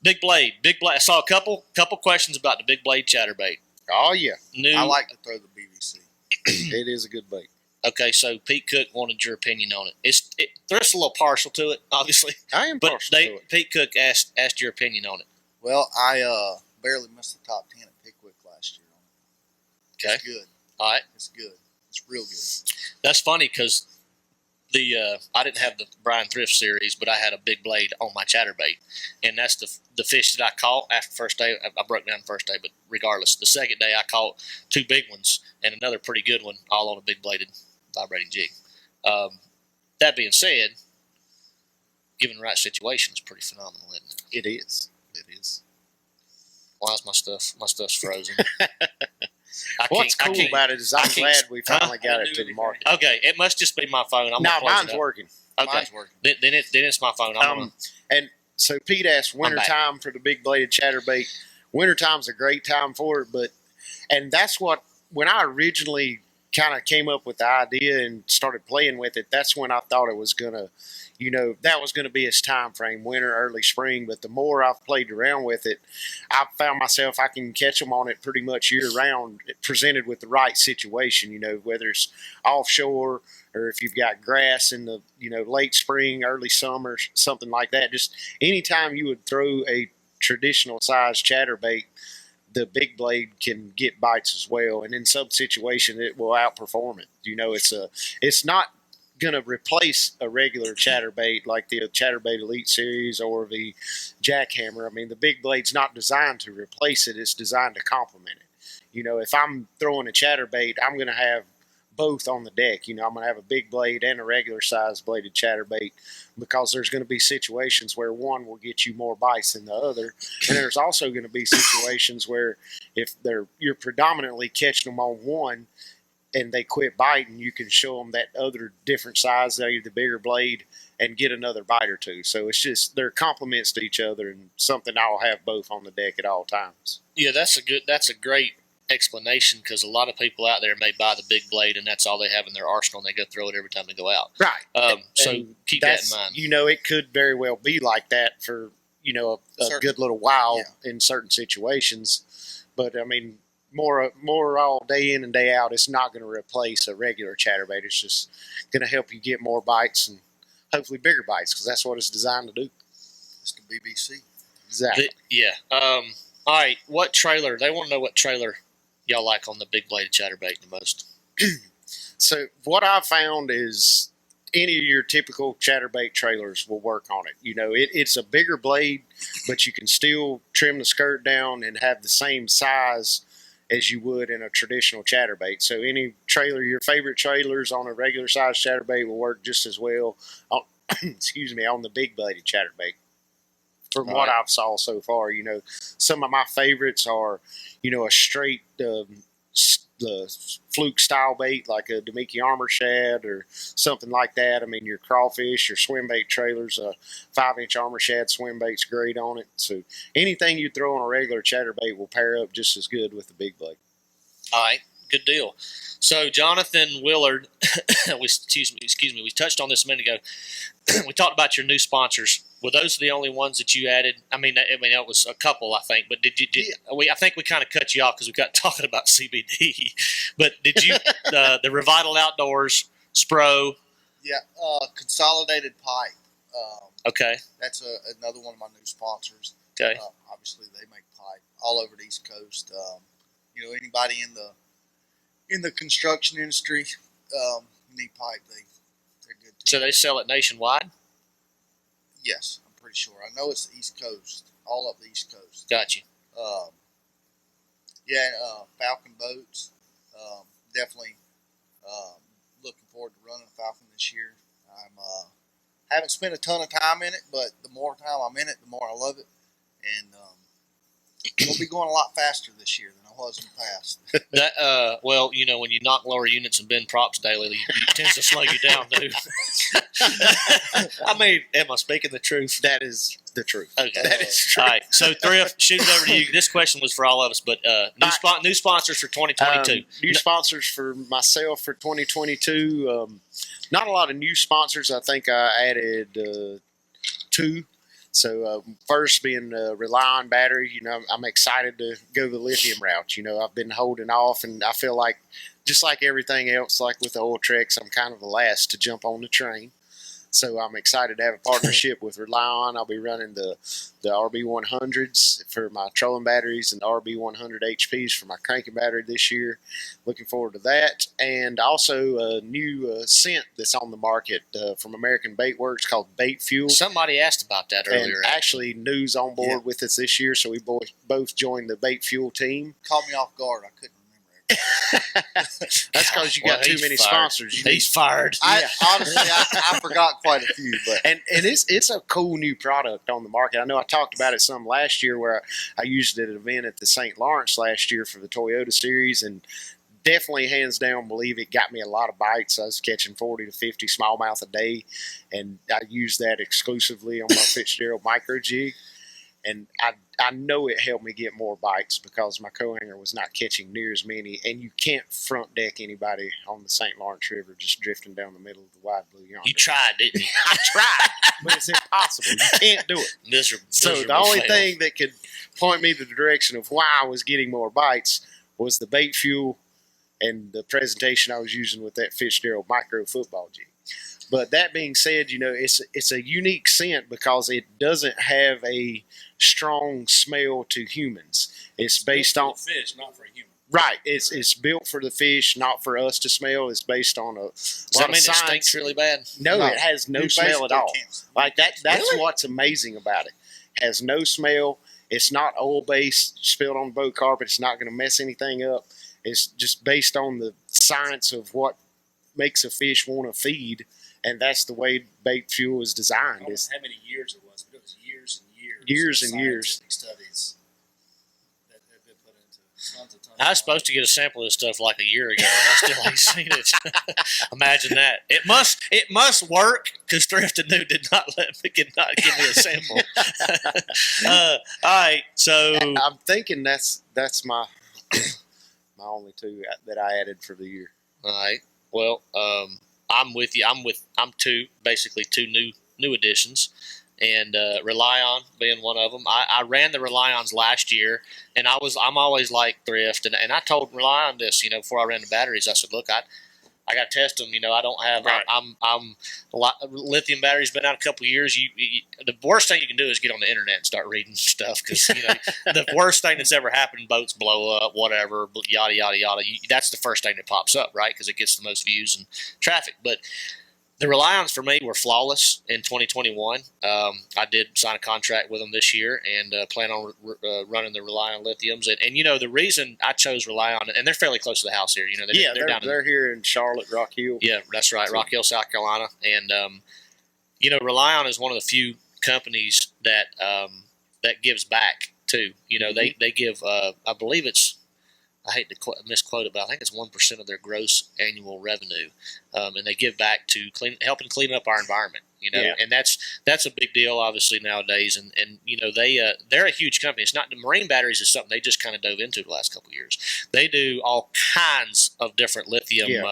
big blade. I saw a couple questions about the big blade chatterbait. truth. Oh yeah, New. I like to throw the BVC. it is a good bait. Okay, so Pete Cook wanted your opinion on it. Thrift's a little partial to it, obviously, I am but partial to it. Pete Cook asked your opinion on it. Well, I barely missed the top 10 at Pickwick last year on it. Okay, It's good. all right, It's good. It's real good. that's funny because I didn't have the Bryan Thrift series, but I had a big blade on my chatterbait, and that's the fish that I caught after the first day. I broke down the first day, but regardless, the second day I caught 2 big ones and another pretty good one, all on a big bladed vibrating jig. That being said, given the right situation, it's pretty phenomenal, isn't it? It is. It is. Why is my stuff's frozen? What's cool about it is I'm glad we finally got it to the market. Okay, it must just be my phone. No, mine's working. Okay, Mine's working. Then it's my phone. And so Pete asked wintertime for the big bladed chatterbait. Wintertime's a great time for it, and that's what, when I originally kind of came up with the idea and started playing with it, that's when I thought it was going to, that was going to be its time frame, winter, early spring. But the more I've played around with it, I've found myself I can catch them on it pretty much year round, presented with the right situation, whether it's offshore or if you've got grass in the, late spring, early summer, something like that. Just anytime you would throw a traditional size chatterbait, the big blade can get bites as well. And in some situations, it will outperform it. It's not going to replace a regular chatterbait like the Chatterbait Elite Series or the Jackhammer. I mean, the big blade's not designed to replace it. It's designed to complement it. If I'm throwing a chatterbait, I'm going to have both on the deck. I'm going to have a big blade and a regular size bladed chatterbait, because there's going to be situations where one will get you more bites than the other. And there's also going to be situations where if you're predominantly catching them on one and they quit biting, you can show them that other different size, the bigger blade, and get another bite or two. So it's just, they're complements to each other, and something I'll have both on the deck at all times. Yeah, that's a great explanation, because a lot of people out there may buy the big blade and that's all they have in their arsenal, and they go throw it every time they go out. Right. So keep that in mind. It could very well be like that for a good little while in certain situations, but I mean, more all day in and day out, it's not going to replace a regular chatterbait. It's just going to help you get more bites and hopefully bigger bites, because that's what it's designed to do. It's the BBC. Exactly. All right. What trailer? They want to know what trailer y'all like on the big bladed chatterbait the most. So what I've found is any of your typical chatterbait trailers will work on it. It's a bigger blade, but you can still trim the skirt down and have the same size as you would in a traditional chatterbait. So any trailer, your favorite trailers on a regular size chatterbait will work just as well on, on the big bladed chatterbait. From what I've saw so far, some of my favorites are, a straight the fluke style bait like a Demiki Armor Shad or something like that. I mean, your crawfish, your swim bait trailers, a 5-inch Armor Shad swim bait's great on it. So anything you throw on a regular chatterbait will pair up just as good with the big blade. All right, good deal. So Jonathan Willard, excuse me, we touched on this a minute ago. We talked about your new sponsors. Were those the only ones that you added? I mean, that was a couple, I think. But I think we kind of cut you off because we got talking about CBD. But did you the Revital Outdoors Spro? Yeah, Consolidated Pipe. Okay, that's another one of my new sponsors. Okay, obviously they make pipe all over the East Coast. Anybody in the construction industry need pipe. They're good too. So they sell it nationwide? Yes, I'm pretty sure. I know it's the East Coast, all up the East Coast. Gotcha. Falcon boats. Definitely looking forward to running a Falcon this year. I'm haven't spent a ton of time in it, but the more time I'm in it, the more I love it. And we'll be going a lot faster this year than I was in the past. Well, when you knock lower units and bend props daily, it tends to slow you down, dude. I mean, am I speaking the truth? That is the truth. Okay. That is true. All right. So, Thrift, shoot it over to you. This question was for all of us, but new sponsors for 2022. New sponsors for myself for 2022. Not a lot of new sponsors. I think I added 2. So first being Rely-On Battery, I'm excited to go the lithium route. I've been holding off, and I feel like just like everything else, like with the oil tricks, I'm kind of the last to jump on the train. So I'm excited to have a partnership with Rely On. I'll be running the RB100s for my trolling batteries and the RB100 HPs for my cranking battery this year. Looking forward to that. And also a new scent that's on the market from American Bait Works called Bait Fuel. Somebody asked about that earlier. And actually, News on board with us this year, so we both joined the Bait Fuel team. Caught me off guard. I couldn't remember everything. That's because you got too many sponsors. He's fired. Honestly, I forgot quite a few, but and it's a cool new product on the market. I know I talked about it some last year where I used it at an event at the St. Lawrence last year for the Toyota series, and definitely hands down believe it got me a lot of bites. I was catching 40 to 50 smallmouth a day, and I used that exclusively on my Fitzgerald micro jig. And I know it helped me get more bites because my co-hanger was not catching near as many. And you can't front deck anybody on the St. Lawrence River just drifting down the middle of the wide blue yonder. You tried, didn't you? I tried, but it's impossible. You can't do it. Miserable. So the only thing that could point me the direction of why I was getting more bites was the bait fuel and the presentation I was using with that Fitzgerald micro football jig. But that being said, it's a unique scent because it doesn't have a strong smell to humans. It's based on fish, not for a human. Right. It's built for the fish, not for us to smell. It's based on a Does that mean it stinks really bad? No, it has no smell at all. Like that's Really? what's amazing about it. Has no smell. It's not oil based, spilled on the boat carpet. It's not going to mess anything up. It's just based on the science of what makes a fish want to feed, and that's the way bait fuel is designed. I don't know how many years it was, but it was years and years. Years of and years. scientific studies that have been put into tons and tons. I was supposed to get a sample of this stuff like a year ago, and I still ain't seen it. Imagine that. It must work because Thrift and New did not give me a sample. All right, so I'm thinking that's my my only two that I added for the year. all right. Well, I'm with you. I'm two new additions, and Rely On being one of them. I ran the Rely Ons last year, and I'm always like Thrift, and I told Rely On this, before I ran the batteries. I said, look, I got to test them. I don't have. Right. I'm a lot. Lithium battery's been out a couple of years. The worst thing you can do is get on the internet and start reading stuff because the worst thing that's ever happened, boats blow up, whatever, yada yada yada. That's the first thing that pops up, right? Because it gets the most views and traffic. But the Rely-Ons for me were flawless in 2021. I did sign a contract with them this year and plan on running the Rely-On lithiums. And the reason I chose Rely-On, and they're fairly close to the house here. They're here in Charlotte, Rock Hill. Yeah, that's right, Rock Hill, South Carolina. And Rely-On is one of the few companies that gives back too. They give. I believe it's. I hate to misquote it, but I think it's 1% of their gross annual revenue, and they give back to helping clean up our environment. And that's a big deal, obviously nowadays. And they're a huge company. It's not the marine batteries is something they just kind of dove into the last couple of years. They do all kinds of different lithium,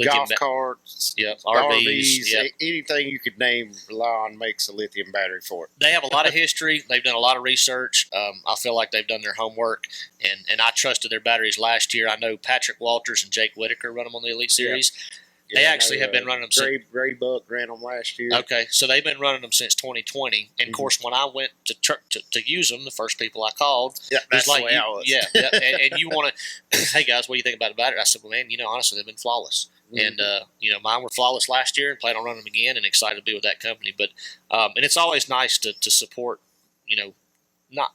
golf carts, RVs, anything you could name. Rely On makes a lithium battery for it. They have a lot of history. They've done a lot of research. I feel like they've done their homework, and I trusted their batteries last year. I know Patrick Walters and Jake Whitaker run them on the Elite Series. They actually have been running them. Gray Buck ran them last year. Okay, so they've been running them since 2020. And of course, when I went to use them, the first people I called, that's was the way I was. Yeah, and you want to, hey guys, what do you think about the battery? I said, well, man, honestly, they've been flawless. And mine were flawless last year, and plan on running them again, and excited to be with that company. But and it's always nice to support, not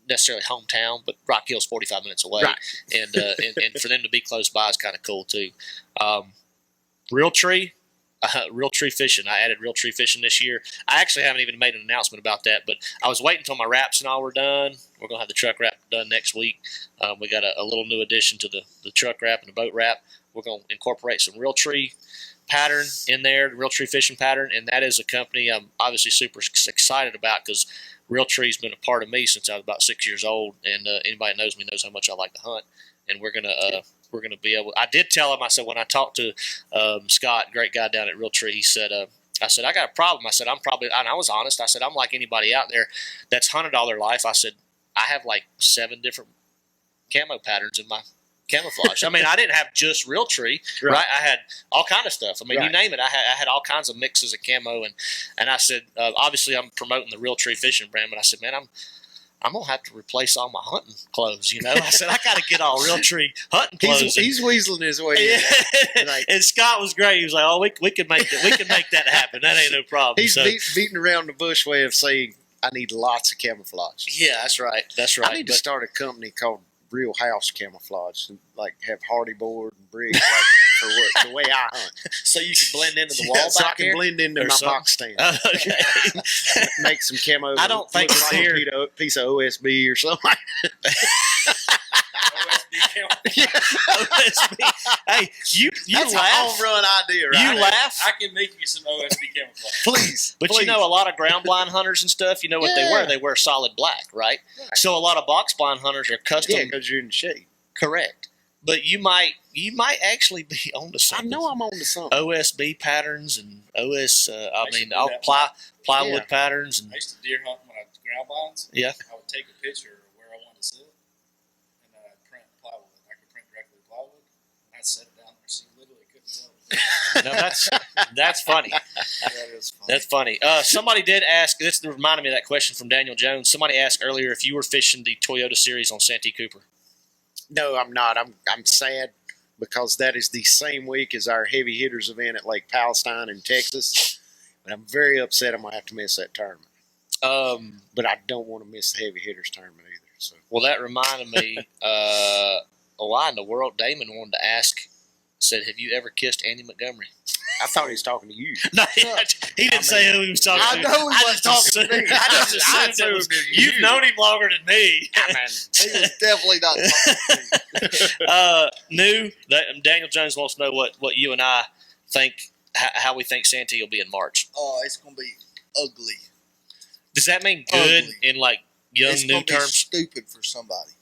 necessarily hometown, but Rock Hill's 45 minutes away, right. and for them to be close by is kind of cool too. Realtree fishing. I added Realtree fishing this year. I actually haven't even made an announcement about that, but I was waiting until my wraps and all were done. We're going to have the truck wrap done next week. We got a little new addition to the truck wrap and the boat wrap. We're going to incorporate some Realtree pattern in there, the Realtree fishing pattern, and that is a company I'm obviously super excited about because Realtree's been a part of me since I was about 6 years old, and anybody that knows me knows how much I like to hunt, and we're going to be able. I did tell him. I said when I talked to Scott, great guy down at Realtree, he said, I said I got a problem. I said and I was honest. I said I'm like anybody out there that's hunted all their life. I said I have like 7 different camo patterns in my camouflage. I mean, I didn't have just Realtree, right? I had all kind of stuff. I mean, you name it. I had all kinds of mixes of camo, and I said, obviously, I'm promoting the Realtree fishing brand, but I said, man, I'm gonna have to replace all my hunting clothes. I said I got to get all Realtree hunting clothes. He's weaseling his way. Yeah. And Scott was great. He was like, "Oh, we can make that. We can make that happen. That ain't no problem." He's beating around the bush way of saying, "I need lots of camouflage." Yeah, that's right. That's right. I need to start a company called Real House Camouflage, and like have hardy board and bricks, like for the way I hunt, so you can blend into the wall. so back I can here? blend into Or my something? box stand. Okay. Make some camo. I don't think look like a piece of OSB or something. OSB. Hey, you That's laugh. a home run idea, right? You laugh. I can make you some OSB camouflage. Please. But please. a lot of ground blind hunters and stuff, you know what they wear? They wear solid black, right? So a lot of box blind hunters are custom. Yeah, because you're in the shade. Correct. But you might actually be onto something. I know I'm onto something. OSB patterns and all plywood patterns and I used to deer hunt when I was ground blinds. yeah. I would take a picture of where I wanted to sit, and then I'd print plywood. I could print directly with plywood, and I'd set it down there so you literally couldn't tell. No, that's funny. That is funny. That's funny. Somebody did ask. This reminded me of that question from Daniel Jones. Somebody asked earlier if you were fishing the Toyota Series on Santee Cooper. No, I'm not. I'm sad because that is the same week as our heavy hitters event at Lake Palestine in Texas. And I'm very upset I'm going to have to miss that tournament. But I don't want to miss the heavy hitters tournament either. So. Well, that reminded me, why in the world Damon wanted to ask, said, have you ever kissed Andy Montgomery? I thought he was talking to you. No, he didn't say who he was talking I to. know he wasn't talking to me. I just assumed it was, you've known him longer than me. I mean, He was definitely not talking to me. Daniel Jones wants to know what you and I think, how we think Santee will be in March. Oh, it's going to be ugly. Does that mean good Ugly. in like young It's new going to be terms? stupid for somebody.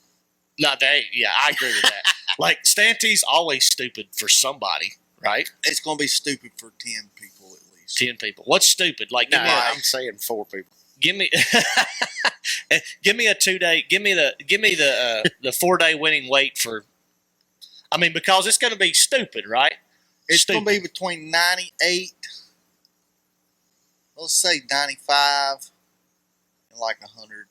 No, I agree with that. Like Santee's always stupid for somebody, right? It's going to be stupid for 10 people at least. 10 people. What's stupid? Like no, I'm saying 4 people. give me a 2-day. Give me the 4-day winning weight for. I mean, because it's going to be stupid, right? It's going to be between 98, let's say 95, and like 100.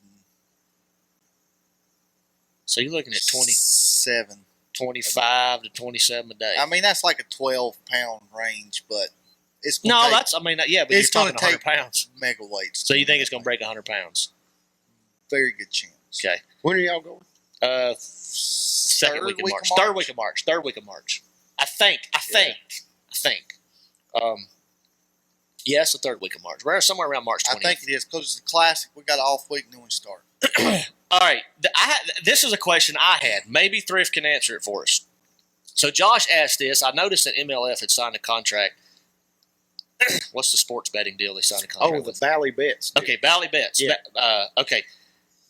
So you're looking at 7. 25 to 27 a day. I mean, that's like a 12-pound range, but it's going no, to that's. I mean, yeah, but it's you're gonna talking 100 take pounds. mega weights. So you think it's going to break 100 pounds? Very good chance. Okay. When are y'all going? Second week of March. Third week of March. Third week of March. I think. Yes, the third week of March. We're somewhere around March 20th. I think it is because it's a classic. We got an off week and then we start. All right. This is a question I had. Maybe Thrift can answer it for us. So Josh asked this. I noticed that MLF had signed a contract. What's the sports betting deal they signed a contract Oh, the with? Bally Bets. Okay, Bally Bets. Yeah. Okay.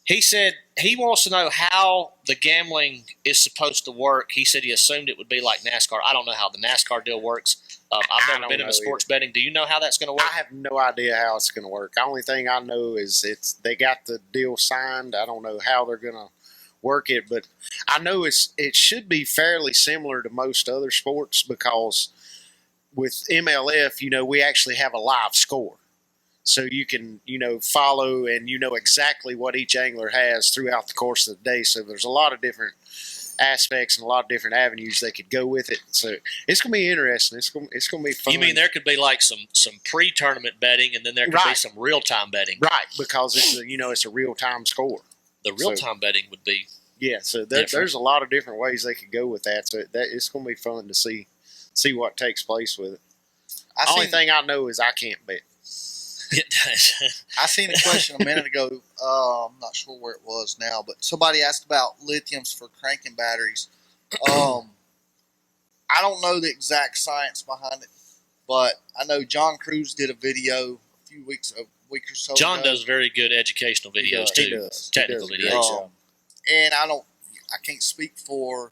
He said he wants to know how the gambling is supposed to work. He said he assumed it would be like NASCAR. I don't know how the NASCAR deal works. I've never been into sports betting. Do you know how that's going to work? I have no idea how it's going to work. The only thing I know is they got the deal signed. I don't know how they're going to work it, but I know it should be fairly similar to most other sports because with MLF, we actually have a live score. So you can, follow and exactly what each angler has throughout the course of the day. So there's a lot of different aspects and a lot of different avenues they could go with it. So it's going to be interesting. It's going to be fun. You mean there could be like some pre-tournament betting, and then there could be some real-time betting? Right, because it's a real-time score. The real-time betting would be so there's a lot of different ways they could go with that. So it's going to be fun to see what takes place with it. Only thing I know is I can't bet. I seen a question a minute ago. I'm not sure where it was now, but somebody asked about lithiums for cranking batteries. I don't know the exact science behind it, but I know John Cruz did a video a week or so John ago. does very good educational videos too. He does. Technical He does a great videos. job. And I can't speak for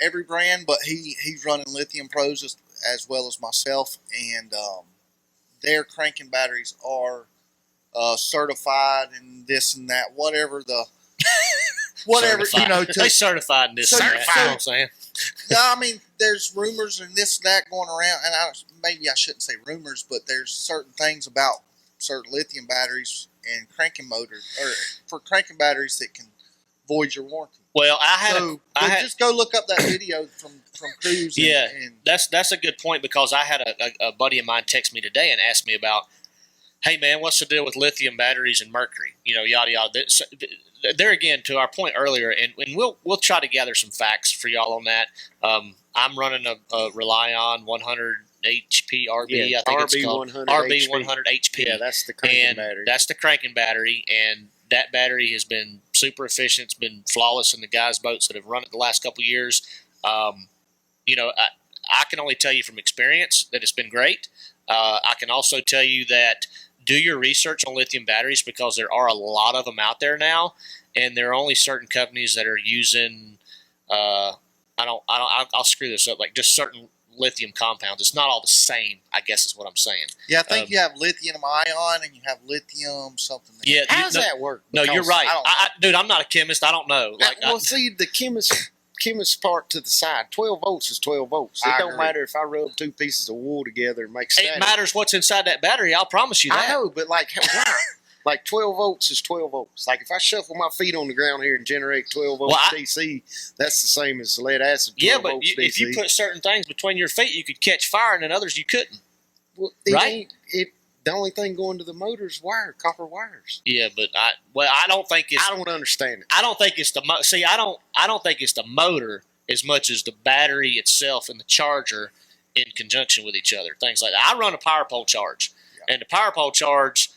every brand, but he's running Lithium Pros as well as myself, and their cranking batteries are certified and this and that, whatever the whatever, Certified. They certified in this. So- and that, you know what I'm saying? No, I mean, there's rumors and this, that going around, and maybe I shouldn't say rumors, but there's certain things about certain lithium batteries and cranking motors, or for cranking batteries that can void your warranty. Well, Just go look up that video from Cruise. Yeah, and that's a good point, because I had a buddy of mine text me today and asked me about, hey man, what's the deal with lithium batteries and mercury? Yada yada. There again, to our point earlier, and we'll try to gather some facts for y'all on that. I'm running a Relion 100 HP RB. Yeah, I think RB it's called 100 RB HP. 100 HP. Yeah, that's the cranking and battery. that's the cranking battery, and that battery has been super efficient. It's been flawless in the guys' boats that have run it the last couple of years. I can only tell you from experience that it's been great. I can also tell you that do your research on lithium batteries, because there are a lot of them out there now, and there are only certain companies that are using. I'll screw this up. Like just certain lithium compounds. It's not all the same, I guess is what I'm saying. Yeah, I think you have lithium ion and you have lithium something. Yeah, How does that work? No, you're Because right. Dude, I'm not a chemist. I don't know. See, the chemist part to the side. 12 volts is 12 volts. It I don't agree. matter if I rub two pieces of wool together and make static. it matters what's inside that battery. I'll promise you that. I know, but like, why? Like 12 volts is 12 volts. Like if I shuffle my feet on the ground here and generate 12 volts DC, that's the same as lead acid. 12 Yeah, but volts DC. if you put certain things between your feet, you could catch fire, and then others you couldn't. Well, Right? The only thing going to the motor is copper wires. Yeah, but I don't think it's. I don't understand it. I don't think it's the I don't think it's the motor as much as the battery itself and the charger in conjunction with each other. Things like that. I run a power pole charge, and the power pole charge.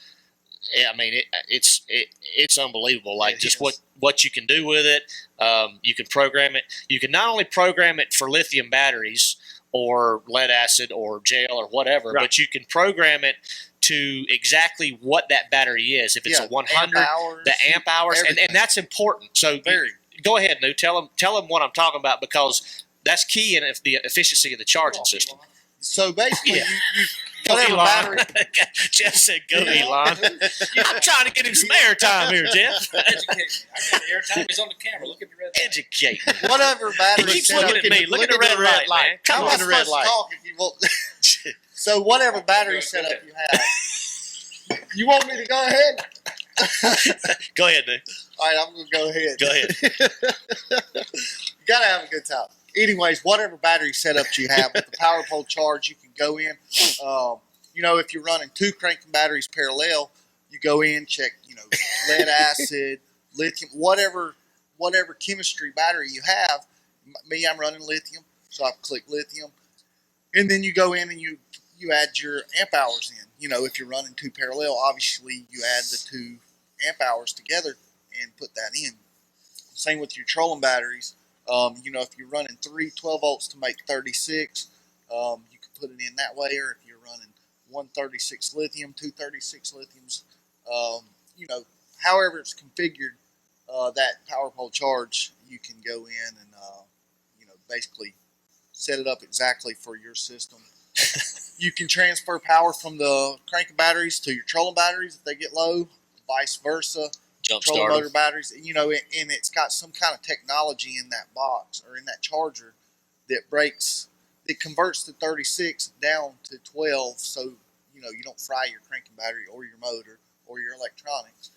I mean, it's unbelievable. Like just what you can do with it. You can program it. You can not only program it for lithium batteries or lead acid or gel or whatever, but you can program it to exactly what that battery is. If it's a 100, the amp hours, and that's important. So go ahead, New. Tell them what I'm talking about, because that's key in the efficiency of the charging system. So basically, Yeah. you Go whatever Elon. battery. Jeff said, "Go Elon." I'm trying to get him some airtime here, Jeff. Educate me. I got the airtime. He's on the camera. Look at the red light. Educate me. Whatever battery. He keeps setup- looking at me. Look at the red light, man. How Come am I on, the red supposed to light. talk if you won't? So whatever battery setup you have, you want me to go ahead? Go ahead, dude. All right, I'm gonna go ahead. Go ahead. You gotta have a good time. Anyways, whatever battery setup you have with the power pole charge, you can go in. If you're running two cranking batteries parallel, you go in, check, lead acid, lithium, whatever chemistry battery you have. Me, I'm running lithium, so I click lithium, and then you go in and you add your amp hours in. If you're running two parallel, obviously you add the two amp hours together and put that in. Same with your trolling batteries. If you're running 12 volts to make 36, you can put it in that way. Or if you're running 136 lithium, 236 lithiums, however it's configured, that power pole charge, you can go in and, basically set it up exactly for your system. You can transfer power from the cranking batteries to your trolling batteries if they get low, vice versa. Jump Trolling start. motor batteries, and it's got some kind of technology in that box or in that charger that converts the 36 down to 12, so you don't fry your cranking battery or your motor or your electronics.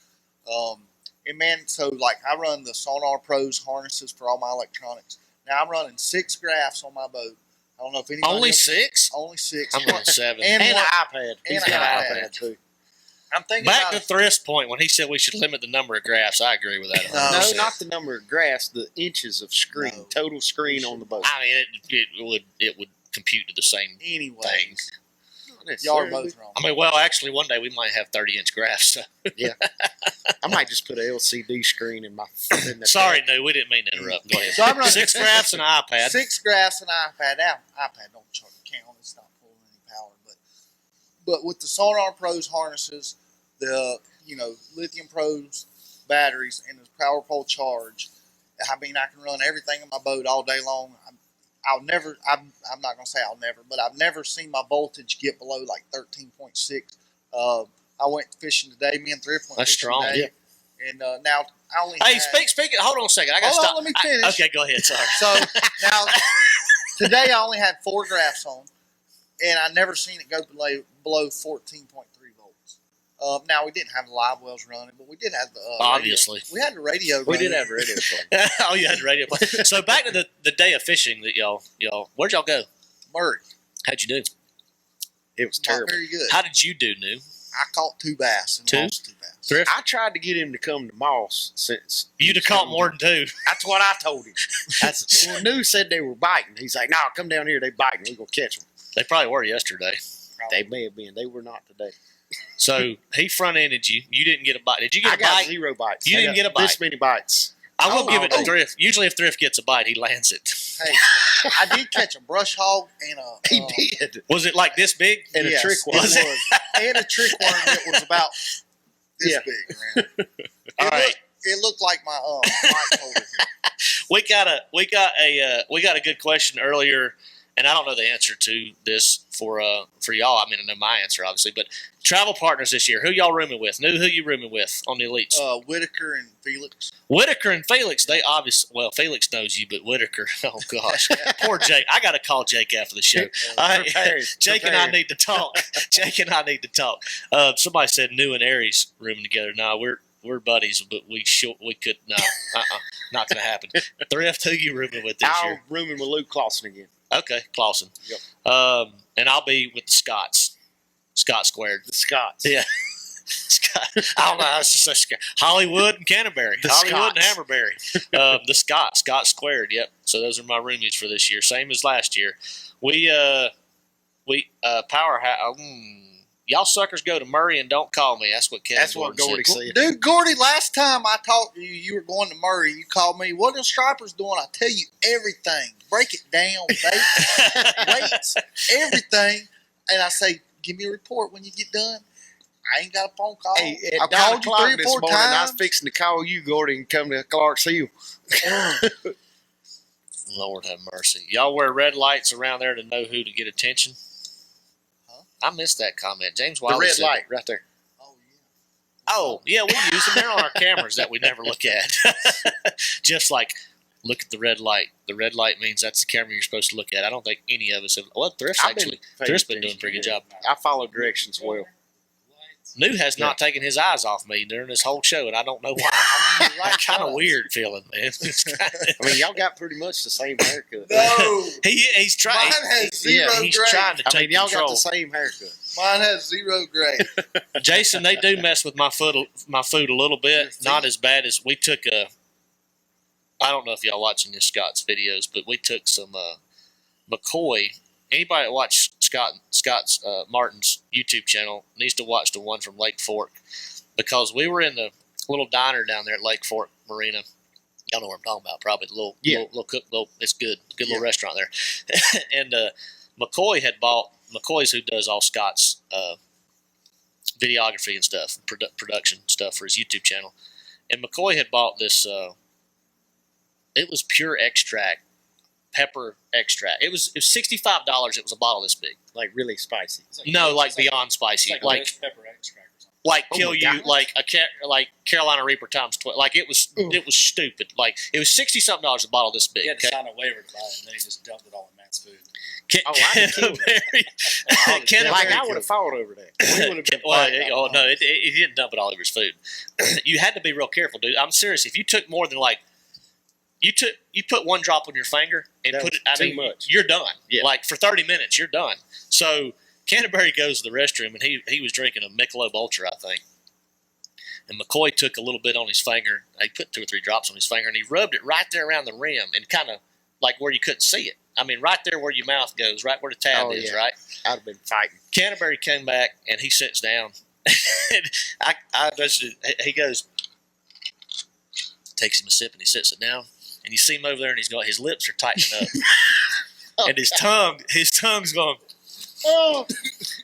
And man, so like I run the Sonar Pros harnesses for all my electronics. Now I'm running 6 graphs on my boat. I don't know if anybody Only else, 6? Only 6. I'm running 7. And And one- an iPad. He's and got an an iPad. iPad too. I'm thinking Back about to Thrift's point when he said we should limit the number of graphs. I agree with that. No, 100%. No, not the number of graphs, the inches of screen, No. total screen on the boat. I mean, it would compute to the same. anyways. Not Y'all are necessarily. both wrong. I mean, well, actually, one day we might have 30-inch graphs. So. I might just put an LCD screen in the Sorry, no, we didn't mean to interrupt. Go ahead. So I'm running 6 graphs and an iPad. 6 graphs and iPad. Now, iPad don't count. It's not pulling any power. But with the Sonar Pros harnesses, the Lithium Pros batteries, and the power pole charge, I mean, I can run everything in my boat all day long. I'm not going to say I'll never, but I've never seen my voltage get below like 13.6. I went fishing today. Me and Thrift went That's fishing strong, today. And now I only Hey, had, speak. Hold on a second. I got to Hold on, stop. let me finish. Okay, go ahead. Sorry. So now today I only had 4 drafts on, and I never seen it go below 14.3 volts. Now we didn't have the live wells running, but we did have the Obviously. radio. We had the radio. We running. did have a radio play. Oh, you had the radio play. So back to the day of fishing that y'all. Where'd y'all go? Murray. How'd you do? It was Not terrible. very good. How did you do, New? I caught 2 bass and 2? lost 2 bass. Thrift? I tried to get him to come to Moss since You'd have caught more than 2. That's what I told him. Well, New said they were biting. He's like, "No, come down here. They biting. We're gonna catch them." They probably were yesterday. They may have been. They were not today. So he front-ended you. You didn't get a bite. Did you get I a got bite? 0 bites. You I didn't got get a bite. This many bites. I will Oh, give it to oh. Thrift. Usually if Thrift gets a bite, he lands it. Hey, I did catch a brush hog and a. He did. Was it like this big? And yes, a trick it worm. Was it? and a trick worm that was about this Yeah. big around. All right. It looked like my mic holder here. We got a good question earlier, and I don't know the answer to this for y'all. I mean, I know my answer obviously, but travel partners this year. Who y'all rooming with? Who you rooming with on the elites? Whitaker and Felix. Whitaker and Felix. They obviously Felix knows you, but Whitaker. Oh gosh, poor Jake. I got to call Jake after the show. Jake and I need to talk. Jake and I need to talk. Somebody said New and Aries rooming together. No, we're buddies, but we could no. Not gonna happen. Thrift, who you rooming with this I'm year? rooming with Luke Clausen again. Okay, Clausen. Yep. And I'll be with the Scots. Scott squared. The Scots. Yeah. Scott. I don't know. It's just so Hollywood and Canterbury. The Hollywood Scots. and Hammerberry. The Scott squared. Yep. So those are my roomies for this year. Same as last year. We powerhouse. Y'all suckers go to Murray and don't call me. That's what Kevin That's what Gordon Gordy said. said. Dude, Gordy, last time I talked to you, you were going to Murray. You called me. What are stripers doing? I tell you everything. Break it down, weights, everything. And I say, give me a report when you get done. I ain't got a phone call. Hey, I at 9 called you o'clock 3 or this 4 morning, I was times. fixing to call you, Gordy, and come to Clark's Hill. Lord have mercy. Y'all wear red lights around there to know who to get attention? Huh? I missed that comment. James The Wilder red said light right there. Oh, yeah. Oh, yeah, we use them. They're on our cameras that we never look at. Just like, look at the red light. The red light means that's the camera you're supposed to look at. I don't think any of us have. Well, Thrift's I've been actually. paying Thrift's been doing a attention. pretty good job. I follow directions well. Lights. New has not taken his eyes off me during this whole show, and I don't know why. I mean, you're right, Kind of Buzz. weird feeling, man. It's kinda, I mean, y'all got pretty much the same haircut. No. he's trying. Mine has 0 He's gray. trying to I take mean, y'all control. got the same haircut. Mine has 0 gray. Jason, they do mess with my food a little bit. Not as bad as we took a. I don't know if y'all watching this Scott's videos, but we took some McCoy. Anybody that watched Scott's Martin's YouTube channel needs to watch the one from Lake Fork, because we were in the little diner down there at Lake Fork Marina. Y'all know what I'm talking about, probably the little it's good little restaurant there. And McCoy had bought McCoy's, who does all Scott's videography and stuff, production stuff for his YouTube channel. And McCoy had bought this. It was pure extract, pepper extract. It was $65. It was a bottle this big. Like really spicy. It's No, like it's beyond It's spicy, like, like roast pepper extract or something. like Oh kill my you, God. like Carolina Reaper times 12. Like it was stupid. Like it was $60-something a bottle this big. He had to Okay? sign a waiver to buy it, and then he just dumped it all in Matt's food. Oh, I killed Canterbury, Like I would have fought over that. We would have been well, fighting. no, it didn't dump it all over his food. You had to be real careful, dude. I'm serious. If you took more than you put one drop on your finger and That put was it. I too mean, much. you're done. Yeah. Like for 30 minutes, you're done. So Canterbury goes to the restroom, and he was drinking a Michelob Ultra, I think. And McCoy took a little bit on his finger. He put 2 or 3 drops on his finger, and he rubbed it right there around the rim, and kind of like where you couldn't see it. I mean, right there where your mouth goes, right where the tab Oh, is, yeah. right? I'd have been fighting. Canterbury came back, and he sits down. And he goes, takes him a sip, and he sits it down. And you see him over there, and his lips are tightening up, and his tongue's going. Oh,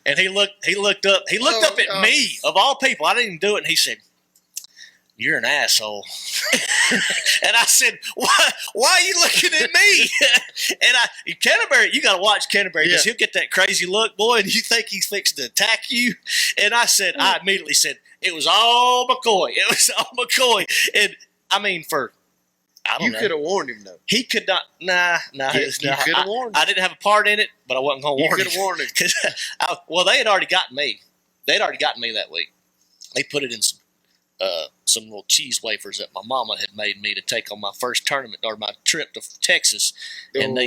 and he looked up at God. me of all people. I didn't even do it, and he said, "You're an asshole." And I said, why are you looking at me? And Canterbury, you got to watch Canterbury, because he'll get that crazy look, boy, and you think he's fixing to attack you. And I immediately said, It was all McCoy. It was all McCoy. And I mean, I don't You know. could have warned him, though. He could not. Nah. You could have warned him. I didn't have a part in it, but I wasn't going to You warn could him. have warned him. 'Cause well, they had already gotten me. They'd already gotten me that week. They put it in some little cheese wafers that my mama had made me to take on my first tournament or my trip to Texas. And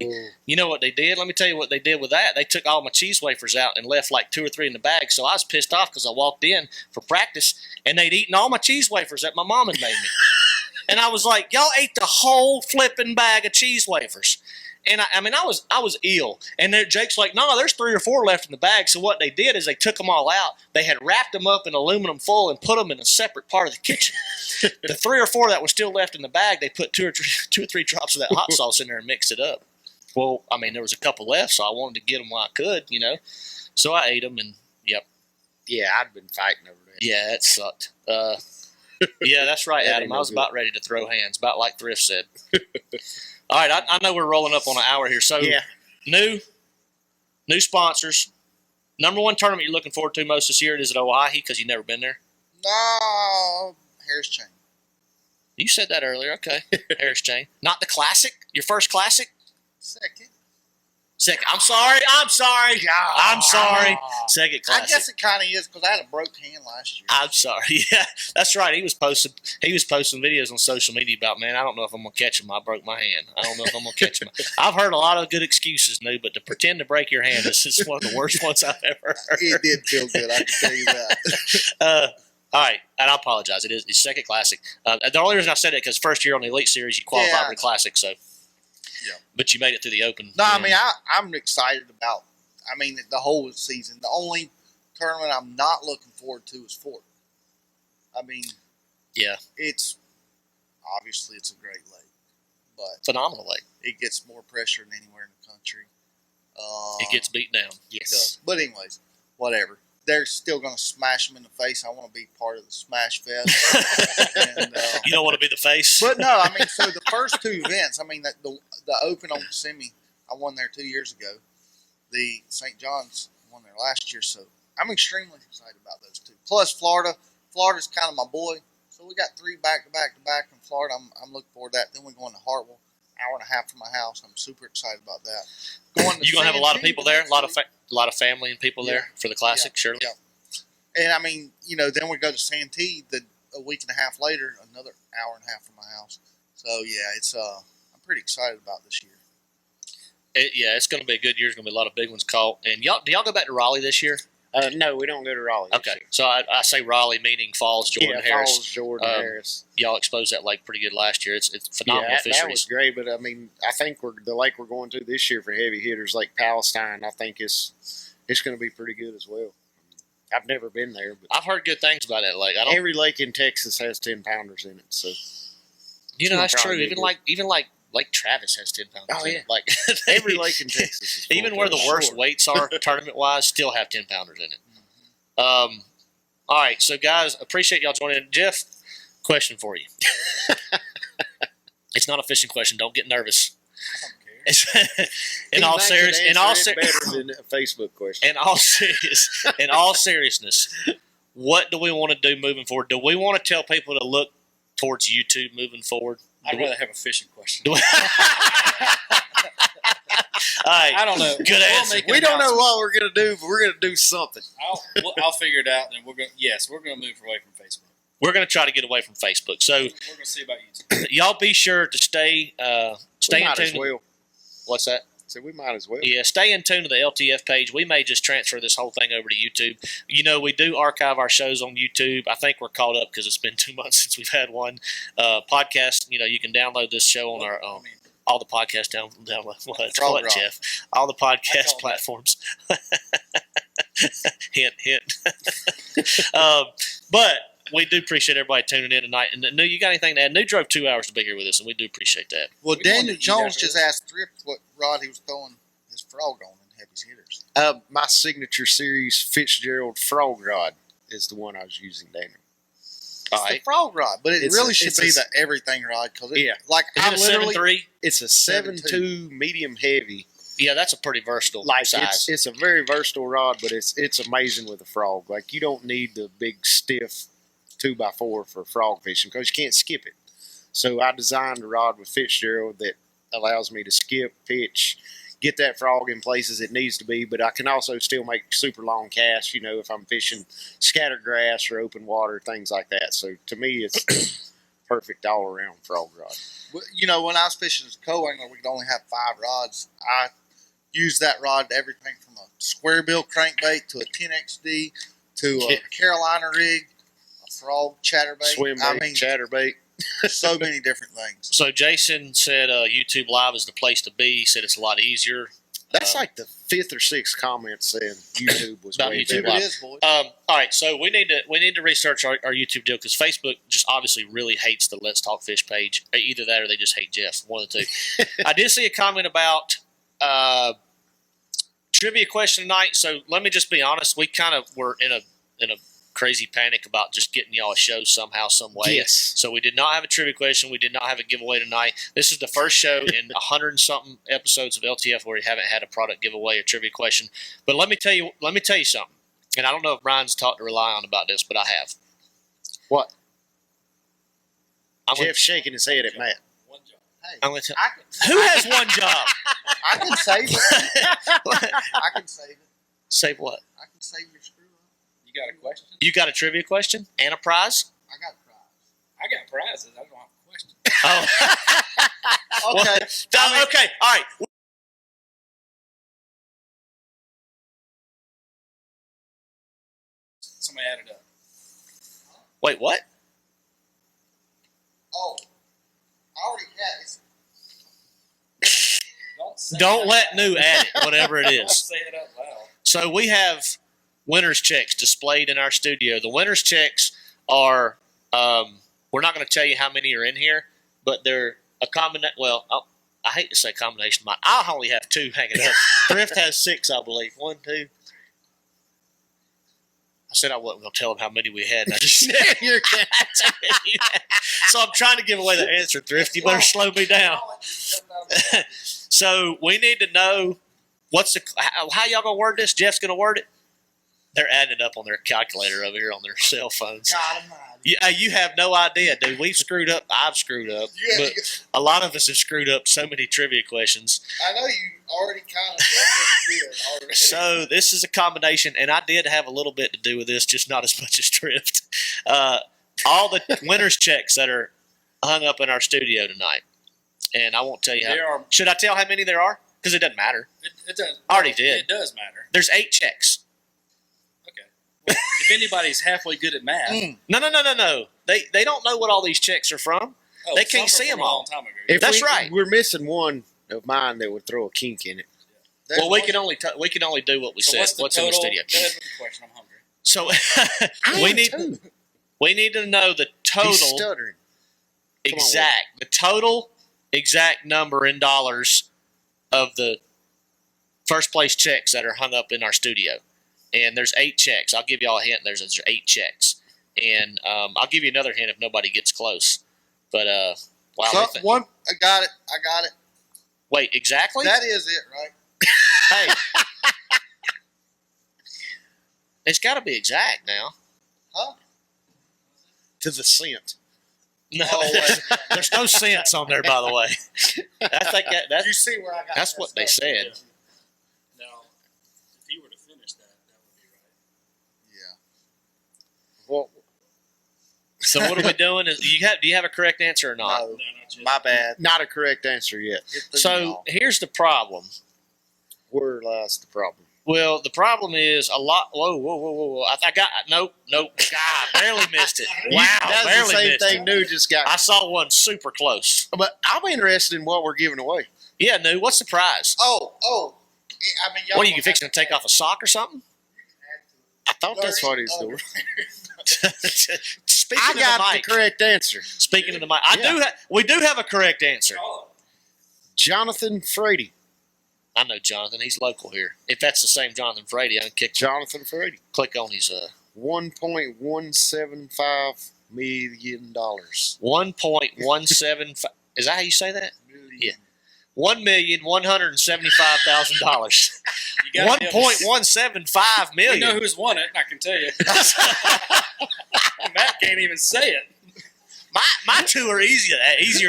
you know what they did? Let me tell you what they did with that. They took all my cheese wafers out and left like 2 or 3 in the bag. So I was pissed off because I walked in for practice and they'd eaten all my cheese wafers that my mom had made me. And I was like, y'all ate the whole flipping bag of cheese wafers. And I was ill. And Jake's like, no, there's 3 or 4 left in the bag. So what they did is they took them all out. They had wrapped them up in aluminum foil and put them in a separate part of the kitchen. The 3 or 4 that were still left in the bag, they put 2 or 3 drops of that hot sauce in there and mixed it up. Well, I mean, there was a couple left, so I wanted to get them while I could, you know. So I ate them, and yep. Yeah, I'd been fighting over that. Yeah, it sucked. Yeah, that's right, That Adam. ain't I no was good. about ready to throw hands, about like Thrift said. All right, I know we're rolling up on an hour here. So Yeah. new sponsors. Number 1 tournament you're looking forward to most this year, is it Oahe because you've never been there? No, Harris Chain. You said that earlier. Okay. Harris Chain. Not the Classic? Your first Classic? Second. Second. I'm sorry. Second I Classic. guess it kind of is because I had a broke hand last year. I'm sorry. Yeah, that's right. He was posting videos on social media about, man, I don't know if I'm gonna catch him. I broke my hand. I don't know if I'm gonna catch him. I've heard a lot of good excuses, but to pretend to break your hand is one of the worst ones I've ever heard. It did feel good, I can tell you that. All right, and I apologize. It's Second Classic. The only reason I said it because first year on the Elite Series you qualified Yeah. for the Classic, so. Yeah. But you made it through the Open. No, I mean, I'm excited about, the whole season. The only tournament I'm not looking forward to is Fort. Yeah. It's a great lake, but Phenomenal lake. it gets more pressure than anywhere in the country. It gets beat down. It does. But anyways, whatever. They're still going to smash them in the face. I want to be part of the Smash Fest. And, You don't want to be the face? but no, so the first 2 events, the Open on Kissimmee, I won there 2 years ago. The St. John's won there last year, so I'm extremely excited about those 2. Plus Florida. Florida's kind of my boy. So we got 3 back-to-back in Florida. I'm looking forward to that. Then we're going to Hartwell, hour and a half from my house. I'm super excited about that. You're going to have a lot of people there, a lot of family and people Yeah. there for the Classic, surely? Yeah. And then we go to Santee a week and a half later, another hour and a half from my house. So yeah, it's I'm pretty excited about this year. It's going to be a good year. There's going to be a lot of big ones caught. And do y'all go back to Raleigh this year? No, we don't go to Raleigh. this Okay, year. so I say Raleigh, meaning Falls, Jordan Harris. Falls, Jordan Harris. Y'all exposed that lake pretty good last year. It's phenomenal That was fisheries. great, but I think the lake we're going to this year for heavy hitters, Lake Palestine, I think it's going to be pretty good as well. I've never been there, but I've heard good things about that lake. every lake in Texas has 10-pounders in it. So That's true. probably Even like Lake Travis has 10 pounders. Oh, in yeah. it. Like every lake in Texas is full even of where the those. worst Sure. weights are tournament wise, still have 10 pounders in it. All right, so guys, appreciate y'all joining in. Jeff, question for you. It's not a fishing question. Don't get nervous. I don't care. in all better than a Facebook question. in all seriousness, what do we want to do moving forward? Do we want to tell people to look towards YouTube moving forward? I'd rather have a fishing question. Do we- All right, I don't know. Good We'll answer. make an We don't know announcement. what we're going to do, but we're going to do something. I'll figure it out, and we're going to move away from Facebook. We're going to try to get away from Facebook. So We're going to see about YouTube. y'all be sure to stay We in might as tune. well. What's that? So we might as well. Yeah, stay in tune to the LTF page. We may just transfer this whole thing over to YouTube. We do archive our shows on YouTube. I think we're caught up because it's been 2 months since we've had one. Podcast, you can download this show on our all the podcast download. What, Jeff? All the podcast platforms. Hint. But we do appreciate everybody tuning in tonight. And New, you got anything to add? New drove 2 hours to be here with us, and we do appreciate that. Well, We Daniel wanted to eat Jones after just this. asked Thrift what rod he was throwing his frog on in Heavy Hitters. My signature series Fitzgerald frog rod is the one I was using, Daniel. It's the frog rod, but it It's really a- should it's be a- the everything rod because Yeah. like Is I it a literally 7.3? It's a 7.2 medium heavy. Yeah, that's a pretty versatile Like size. it's a very versatile rod, but it's amazing with a frog. Like you don't need the big stiff 2x4 for frog fishing because you can't skip it. So I designed a rod with Fitzgerald that allows me to skip, pitch, get that frog in places it needs to be, but I can also still make super long casts, if I'm fishing scattergrass or open water, things like that. So to me, it's perfect all around frog rod. When I was fishing as a co-angler, we could only have 5 rods. I used that rod to everything from a square bill crankbait to a 10XD to a Carolina rig, a frog chatterbait. Swim bait, chatterbait. So many different things. So Jason said YouTube Live is the place to be. He said it's a lot easier. That's like the 5th or 6th comment saying YouTube was About way YouTube better. It is, boys. All right, so we need to research our YouTube deal because Facebook just obviously really hates the Let's Talk Fish page. Either that or they just hate Jeff. One of the two. I did see a comment about trivia question tonight. So let me just be honest. We kind of were in a crazy panic about just getting y'all a show somehow, some way. Yes. So we did not have a trivia question. We did not have a giveaway tonight. This is the first show in 100-something episodes of LTF where we haven't had a product giveaway or trivia question. But let me tell you something. And I don't know if Brian's talked to Rely On about this, but I have. What? I'm Jeff's shaking his head at Matt. One job. Hey, I'm gonna tell, I can, who has one job? I can save it. I can save it. Save what? I can save your screw up. You got a question? You got a trivia question and a prize? I got a prize. I got prizes. I don't have a question. Oh. Okay. Well, okay. All right. Somebody added up. Wait, what? Oh, I already had it. Don't let New add it, whatever it Don't is. say it out loud. So we have winner's checks displayed in our studio. The winner's checks are, we're not going to tell you how many are in here, but they're a combination. Well, I hate to say combination. I only have 2 hanging up. Thrift has 6, I believe. 1, 2. I said I wasn't going to tell them how many we had. And I just So I'm trying to give away the answer, Thrift. You better slow me down. So we need to know how y'all going to word this? Jeff's going to word it? They're adding it up on their calculator over here on their cell phones. God almighty. You have no idea, dude. We've screwed up. I've screwed up. Yeah, But a lot of us have screwed up so many trivia questions. I know you already kind of did already. So this is a combination, and I did have a little bit to do with this, just not as much as Thrift. All the winner's checks that are hung up in our studio tonight. And I won't tell you how. Should I tell how many there are? Because it doesn't matter. It does. I already did. It does matter. There's 8 checks. Okay. Well, if anybody's halfway good at math, No. They don't know what all these checks are from. They can't see them all. That's right. We're missing one of mine that would throw a kink in it. Well, we can only do what we So said. What's in the studio? Go ahead with the question. I'm hungry. So I we am need too. we need to know the He's total stuttering. exact number in dollars of the first place checks that are hung up in our studio. And there's 8 checks. I'll give y'all a hint. There's 8 checks. And I'll give you another hint if nobody gets close. But wow. So, one, I got it. Wait, exactly? That is it, right? Hey. It's got to be exact now. Huh? To the cent. No, Oh, wait. there's no cents on there, by the way. I think that's You see where I got that's what they said. Now, if he were to finish that would be right. Yeah. Well, So what are we doing? Do you have a correct answer or not? No, No, not yet. my bad. not a correct answer yet. Get through So y'all. here's the problem. Where lies the problem? Well, the problem is a lot. Whoa! I got nope. God, barely missed it. Wow, That's barely the same missed thing it. New just got. I saw one super close. But I'm interested in what we're giving away. Yeah, New. What's the prize? Oh. I mean, y'all What are you gonna fixing to take off a sock or something? I thought that's what he's Oh. doing. Speaking I of got the the mic. correct answer. Speaking of the mic, Yeah. we do have a correct answer. Jonathan Frady. I know Jonathan. He's local here. If that's the same Jonathan Frady, I can Jonathan Frady. click on his $1.175 million. 1.175. Is that how you say that? Yeah. $1,175,000. You gotta be able to- $1.175 You know million. who's won it, I can tell you. Matt can't even say it. My two are easier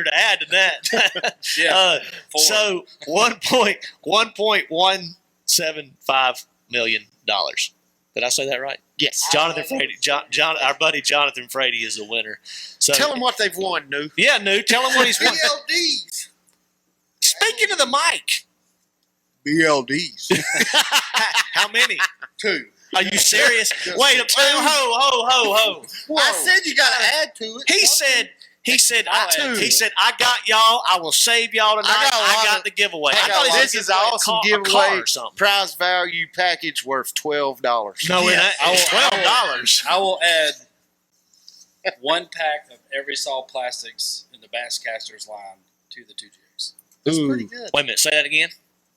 to add than that. Yeah. So $1.175 million. Did I say that right? Yes. Jonathan Frady, John, our buddy Jonathan Frady is the winner. So Tell them what they've won, New. yeah, New. Tell him what he's won. BLDs. Speaking to the mic. BLDs. How many? 2. Are you serious? Wait, ho. I said you got to add to it. He said, I'll add to he it. said, I got y'all. I will save y'all tonight. I got the giveaway. I thought he This said is an awesome a giveaway. car or something. Prize value package worth $12. No, Yeah, it's $12. I will add 1 pack of every solid plastics in the Basscasters line to the 2 jigs. That's Ooh. pretty good. Wait a minute. Say that again.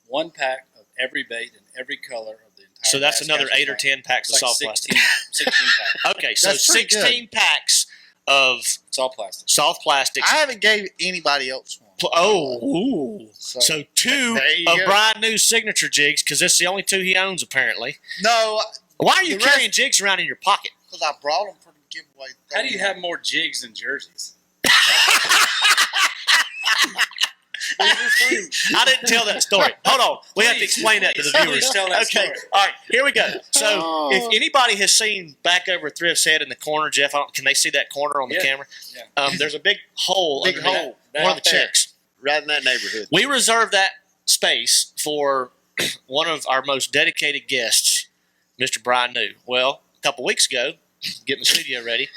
1 pack of every bait in every color of the entire. So that's another Basscasters 8 or line. 10 packs It's of like soft plastic. 16 packs. Okay, so That's pretty 16 packs of It's all plastic. soft plastics. I haven't gave anybody else one. Ooh. So 2 There you of go. Brian New's signature jigs, because that's the only 2 he owns apparently. No, Why are you The rest- carrying jigs around in your pocket? because I brought them for the giveaway. How do you have more jigs than jerseys? I didn't tell that story. Hold on. We have to Please, explain that to the please viewers. tell that Okay. story. All right. Here we go. So Oh. if anybody has seen back over Thrift's head in the corner, Jeff, can they see that corner on the Yeah. camera? Yeah. There's a big hole. Big underneath hole. that- One of the Right there. chicks. Right in that neighborhood. We reserved that space for one of our most dedicated guests, Mr. Brian New. Well, a couple weeks ago, getting the studio ready,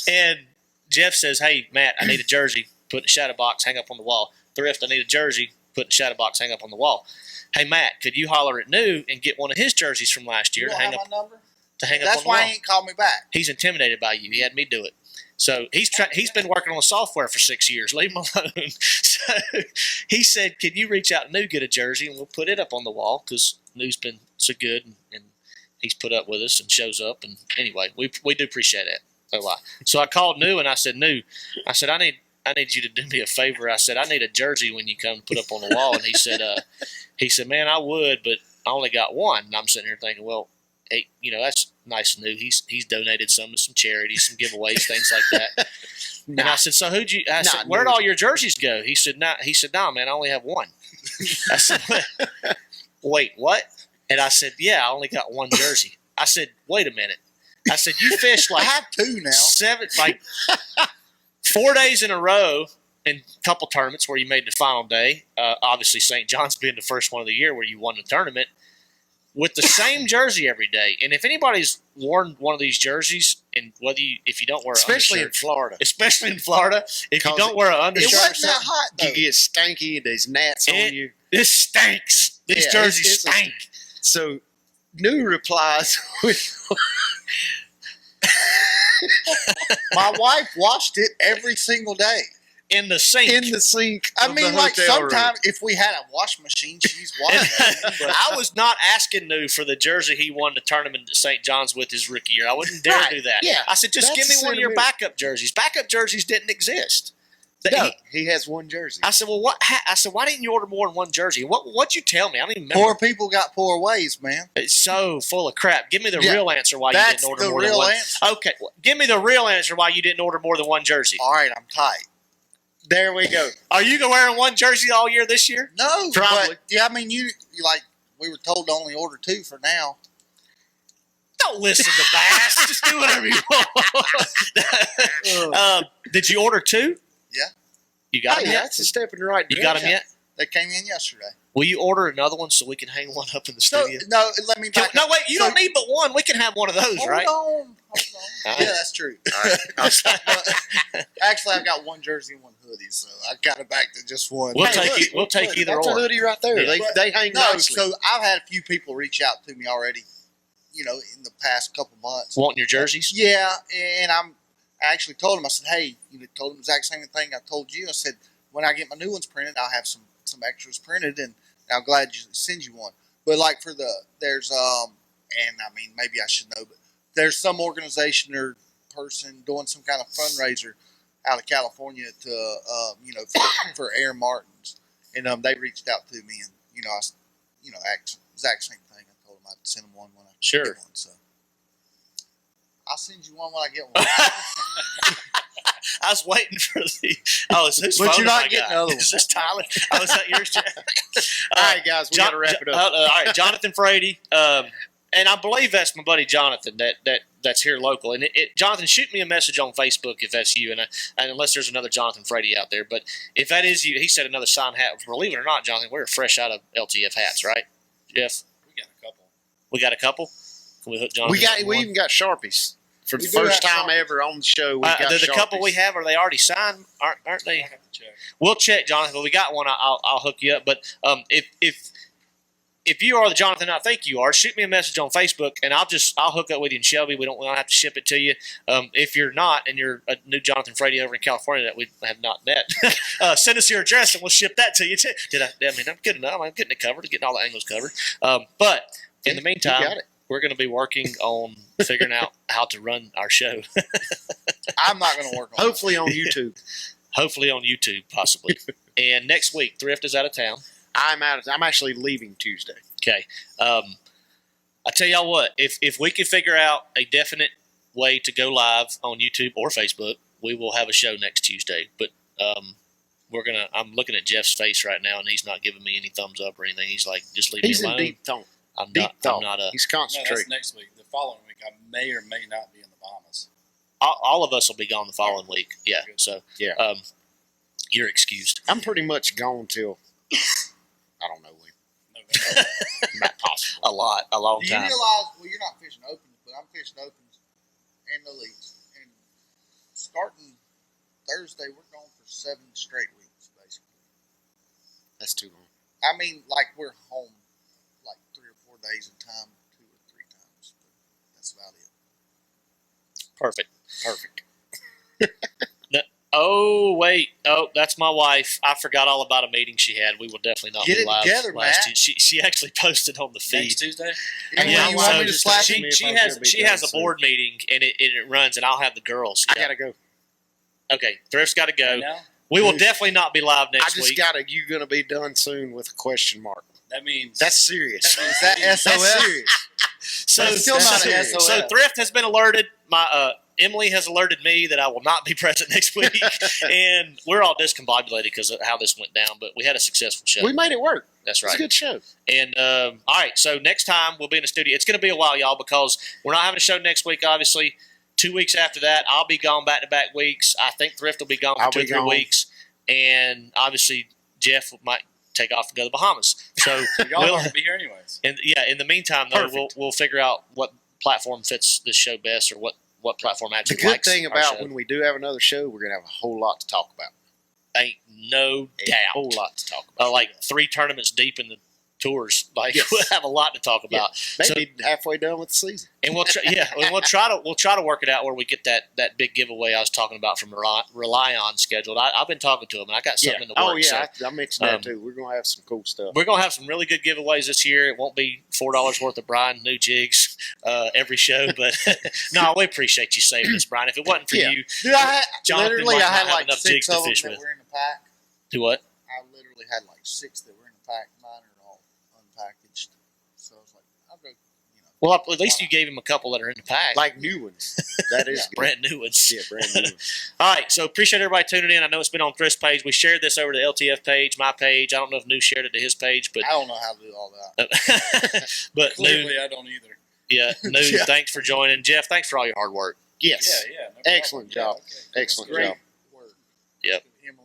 and Jeff says, "Hey, Matt, I need a jersey. Put in a shadow box, hang up on the wall. Thrift, I need a jersey. Put in a shadow box, hang up on the wall. Hey, Matt, could you holler at New and get one of his jerseys from last year You to don't hang have up my number? on That's the why wall?" he ain't called me back. He's intimidated by you. He had me do it. So he's been working on the software for 6 years. Leave him alone. So he said, "Can you reach out to New, get a jersey, and we'll put it up on the wall because New's been so good and he's put up with us and shows up. And anyway, we do appreciate that. No lie. So I called New and I said, New, I said I need you to do me a favor. I said I need a jersey when you come put up on the wall. And he said, man, I would, but I only got one. And I'm sitting here thinking, well, hey, that's nice and New. He's donated some to some charities, some giveaways, things like that. And I said, so I said, where'd all your jerseys go? He said, no, man, I only have one. I said, wait, what? And I said, yeah, I only got one jersey. I said, wait a minute. I said, you fished I like have 2 now. 4 days in a row in a couple tournaments where you made the final day. Obviously, St. John's being the first one of the year where you won the tournament with the same jersey every day. And if anybody's worn one of these jerseys, and if you don't wear an Especially in undershirt, Florida. especially in Florida, if you 'Cause don't wear an It undershirt, wasn't that hot, though. You get stanky and there's gnats on you. this stinks. These Yeah, jerseys it's- stink. So New replies with My wife washed it every single day. In the sink. in the sink. I of mean, the like hotel room. sometimes if we had a wash machine, she's washing it. But I was not asking New for the jersey he won the tournament at St. John's with his rookie year. I wouldn't dare Right, do that. yeah. I said, just give me That's one of your sentimental. backup jerseys. Backup jerseys didn't exist. No, he has one jersey. I said, well, what? I said, why didn't you order more than one jersey? What'd you tell me? I don't even remember. poor people got poor ways, man. It's so full of crap. Give me the Yeah, real answer why you That's didn't order the more than real one. answer. Okay, well, give me the real answer why you didn't order more than one jersey. All right, I'm tight. There we go. Are you wearing one jersey all year this year? No, Probably. But, yeah, I mean, you like we were told to only order 2 for now. Don't listen to Bass. Just do whatever you want. Did you order 2? Yeah. You got Hey, them yet? that's a step in the right You direction. got them yet? They came in yesterday. Will you order another one so we can hang one up in the studio? No, let me back No, up. wait. You So- don't need but one. We can have one of those, Hold right? on. All Yeah, right. that's true. Actually, I've got one jersey and one hoodie, so I got it back to just one. We'll Hey, take look, we'll take either That's a or. hoodie right there. Yeah. They hang No, nicely. so I've had a few people reach out to me already, in the past couple months. Wanting your jerseys? Yeah, and I actually told them, I said, hey, told them the exact same thing I told you. I said, when I get my new ones printed, I'll have some extras printed, and I'm glad to send you one. But like there's and I mean, maybe I should know, but there's some organization or person doing some kind of fundraiser out of California to, for Aaron Martin's. And they reached out to me, and, exact same thing. I told them I'd send them one when I Sure. get one. So I'll send you one when I get one. I was waiting for the. Oh, is this? But you're not my getting guy? the other Is one. this Tyler? Oh, is that yours, Jeff? All right, guys, we got to wrap it up. All right, Jonathan Frady, and I believe that's my buddy Jonathan that's here local. And Jonathan, shoot me a message on Facebook if that's you, and unless there's another Jonathan Frady out there. But if that is you, he said another signed hat. Believe it or not, Jonathan, we're fresh out of LTF hats, right? Jeff, We got a couple. we got a couple. Can we hook Jonathan? We even got Sharpies for the We do first have time Sharpies. ever on the show. We got the couple Sharpies. we have, are they already signed? Aren't they? I have to check. We'll check, Jonathan. But we got one. I'll hook you up. But if you are the Jonathan I think you are, shoot me a message on Facebook, and I'll hook up with you in Shelby. We don't have to ship it to you. If you're not, and you're a new Jonathan Frady over in California that we have not met, send us your address and we'll ship that to you too. I mean, I'm good enough. I'm getting it covered, getting all the angles covered. But in the meantime, got it. we're going to be working on figuring out how to run our show. I'm not going to work on it. Hopefully on YouTube. Hopefully on YouTube, possibly. And next week, Thrift is out of town. I'm actually leaving Tuesday. Okay. I tell y'all what, if we can figure out a definite way to go live on YouTube or Facebook, we will have a show next Tuesday. But I'm looking at Jeff's face right now, and he's not giving me any thumbs up or anything. He's like, just leave He's me in alone. deep thought. I'm He's No, concentrating. that's next week. The following week, I may or may not be in the Bahamas. all of us will be gone the following week. Yeah. So Yeah. you're excused. I'm pretty much gone till I don't know when. November. Not possible. A long Do you time. realize, well, you're not fishing opens, but I'm fishing opens and the leads. And starting Thursday, we're going for 7 straight weeks, basically. That's too long. I mean, like, we're home like 3 or 4 days at a time, 2 or 3 times. But that's about it. Perfect. Perfect. Oh, wait. Oh, that's my wife. I forgot all about a meeting she had. We will definitely not Get be it live together, last Matt. Tuesday. She actually posted on the feed. Next Tuesday? And Yeah, you want so me to slap she, me if she I'm has gonna be she done has a soon. board meeting and it runs, and I'll have the girls. I Yeah. gotta go. Okay, Thrift's got to go. Right now? We will definitely not be live I next just week. gotta. You gonna be done soon with a question mark. That means That's serious. Is that That's SOS? serious. So, That's still not so, an SOS. so Thrift has been alerted. My Emily has alerted me that I will not be present next week, and we're all discombobulated because of how this went down. But we had a successful show. We made it work. That's It's right. a good show. And all right, so next time we'll be in the studio. It's going to be a while, y'all, because we're not having a show next week. Obviously, 2 weeks after that, I'll be gone back-to-back weeks. I think Thrift will be gone for I'll 2 or be 3 gone. weeks, and obviously Jeff might take off and go to the Bahamas. So y'all we'll, are going to be here anyways. and in the meantime, though, Perfect. we'll figure out what platform fits this show best, or what platform The actually good likes thing our about show. when we do have another show, we're gonna have a whole lot to talk about. Ain't no A doubt. whole lot to talk about. Like 3 tournaments deep in the tours, like Yes. we'll have a lot to talk about. Maybe halfway done with the season. And we'll try to work it out where we get that big giveaway I was talking about from Rely On scheduled. I've been talking to him, and I got something in the works. Oh yeah, so I mentioned that um, too. We're gonna have some cool stuff. we're gonna have some really good giveaways this year. It won't be $4 worth of Brian new jigs every show, but no, we appreciate you saving us, Brian. If it wasn't for Yeah. you, Dude, I had, Jonathan literally, might I not had have like enough 6 jigs to of them fish that with. were in the pack. do what? I literally had like 6 that were in the pack. Mine are all unpackaged. So I was like, I'll go, Well, at least you gave him a couple that are in the pack, Like new ones. That is good. brand new ones. Yeah, brand new ones. All right, so appreciate everybody tuning in. I know it's been on Thrift's page. We shared this over to the LTF page, my page. I don't know if New shared it to his page, but I don't know how to do all that. but New, Clearly, I don't either. yeah, New, Yeah. thanks for joining. Problem. Thanks for all your hard work. Yes. Yeah. No problem. Excellent Yeah, job. okay. Excellent Great job. work. Yep. Emily.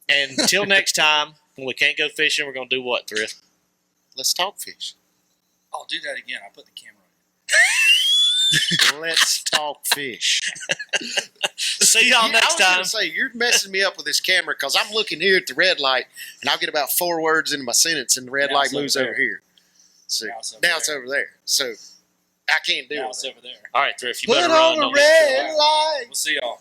And until next time, when we can't go fishing, we're going to do what, Thrift? Let's talk fish. I'll do that again. I'll put the camera on. Let's talk fish. See y'all I next was gonna time. say you're messing me up with this camera because I'm looking here at the red light and I'll get about 4 words into my sentence and the red Now light it's over moves there. over here. So Now it's over now it's there. over there. So I can't do Now it. it's over there. All right, Thrift, you Put better on run. the Don't get in trouble. red light. We'll see y'all.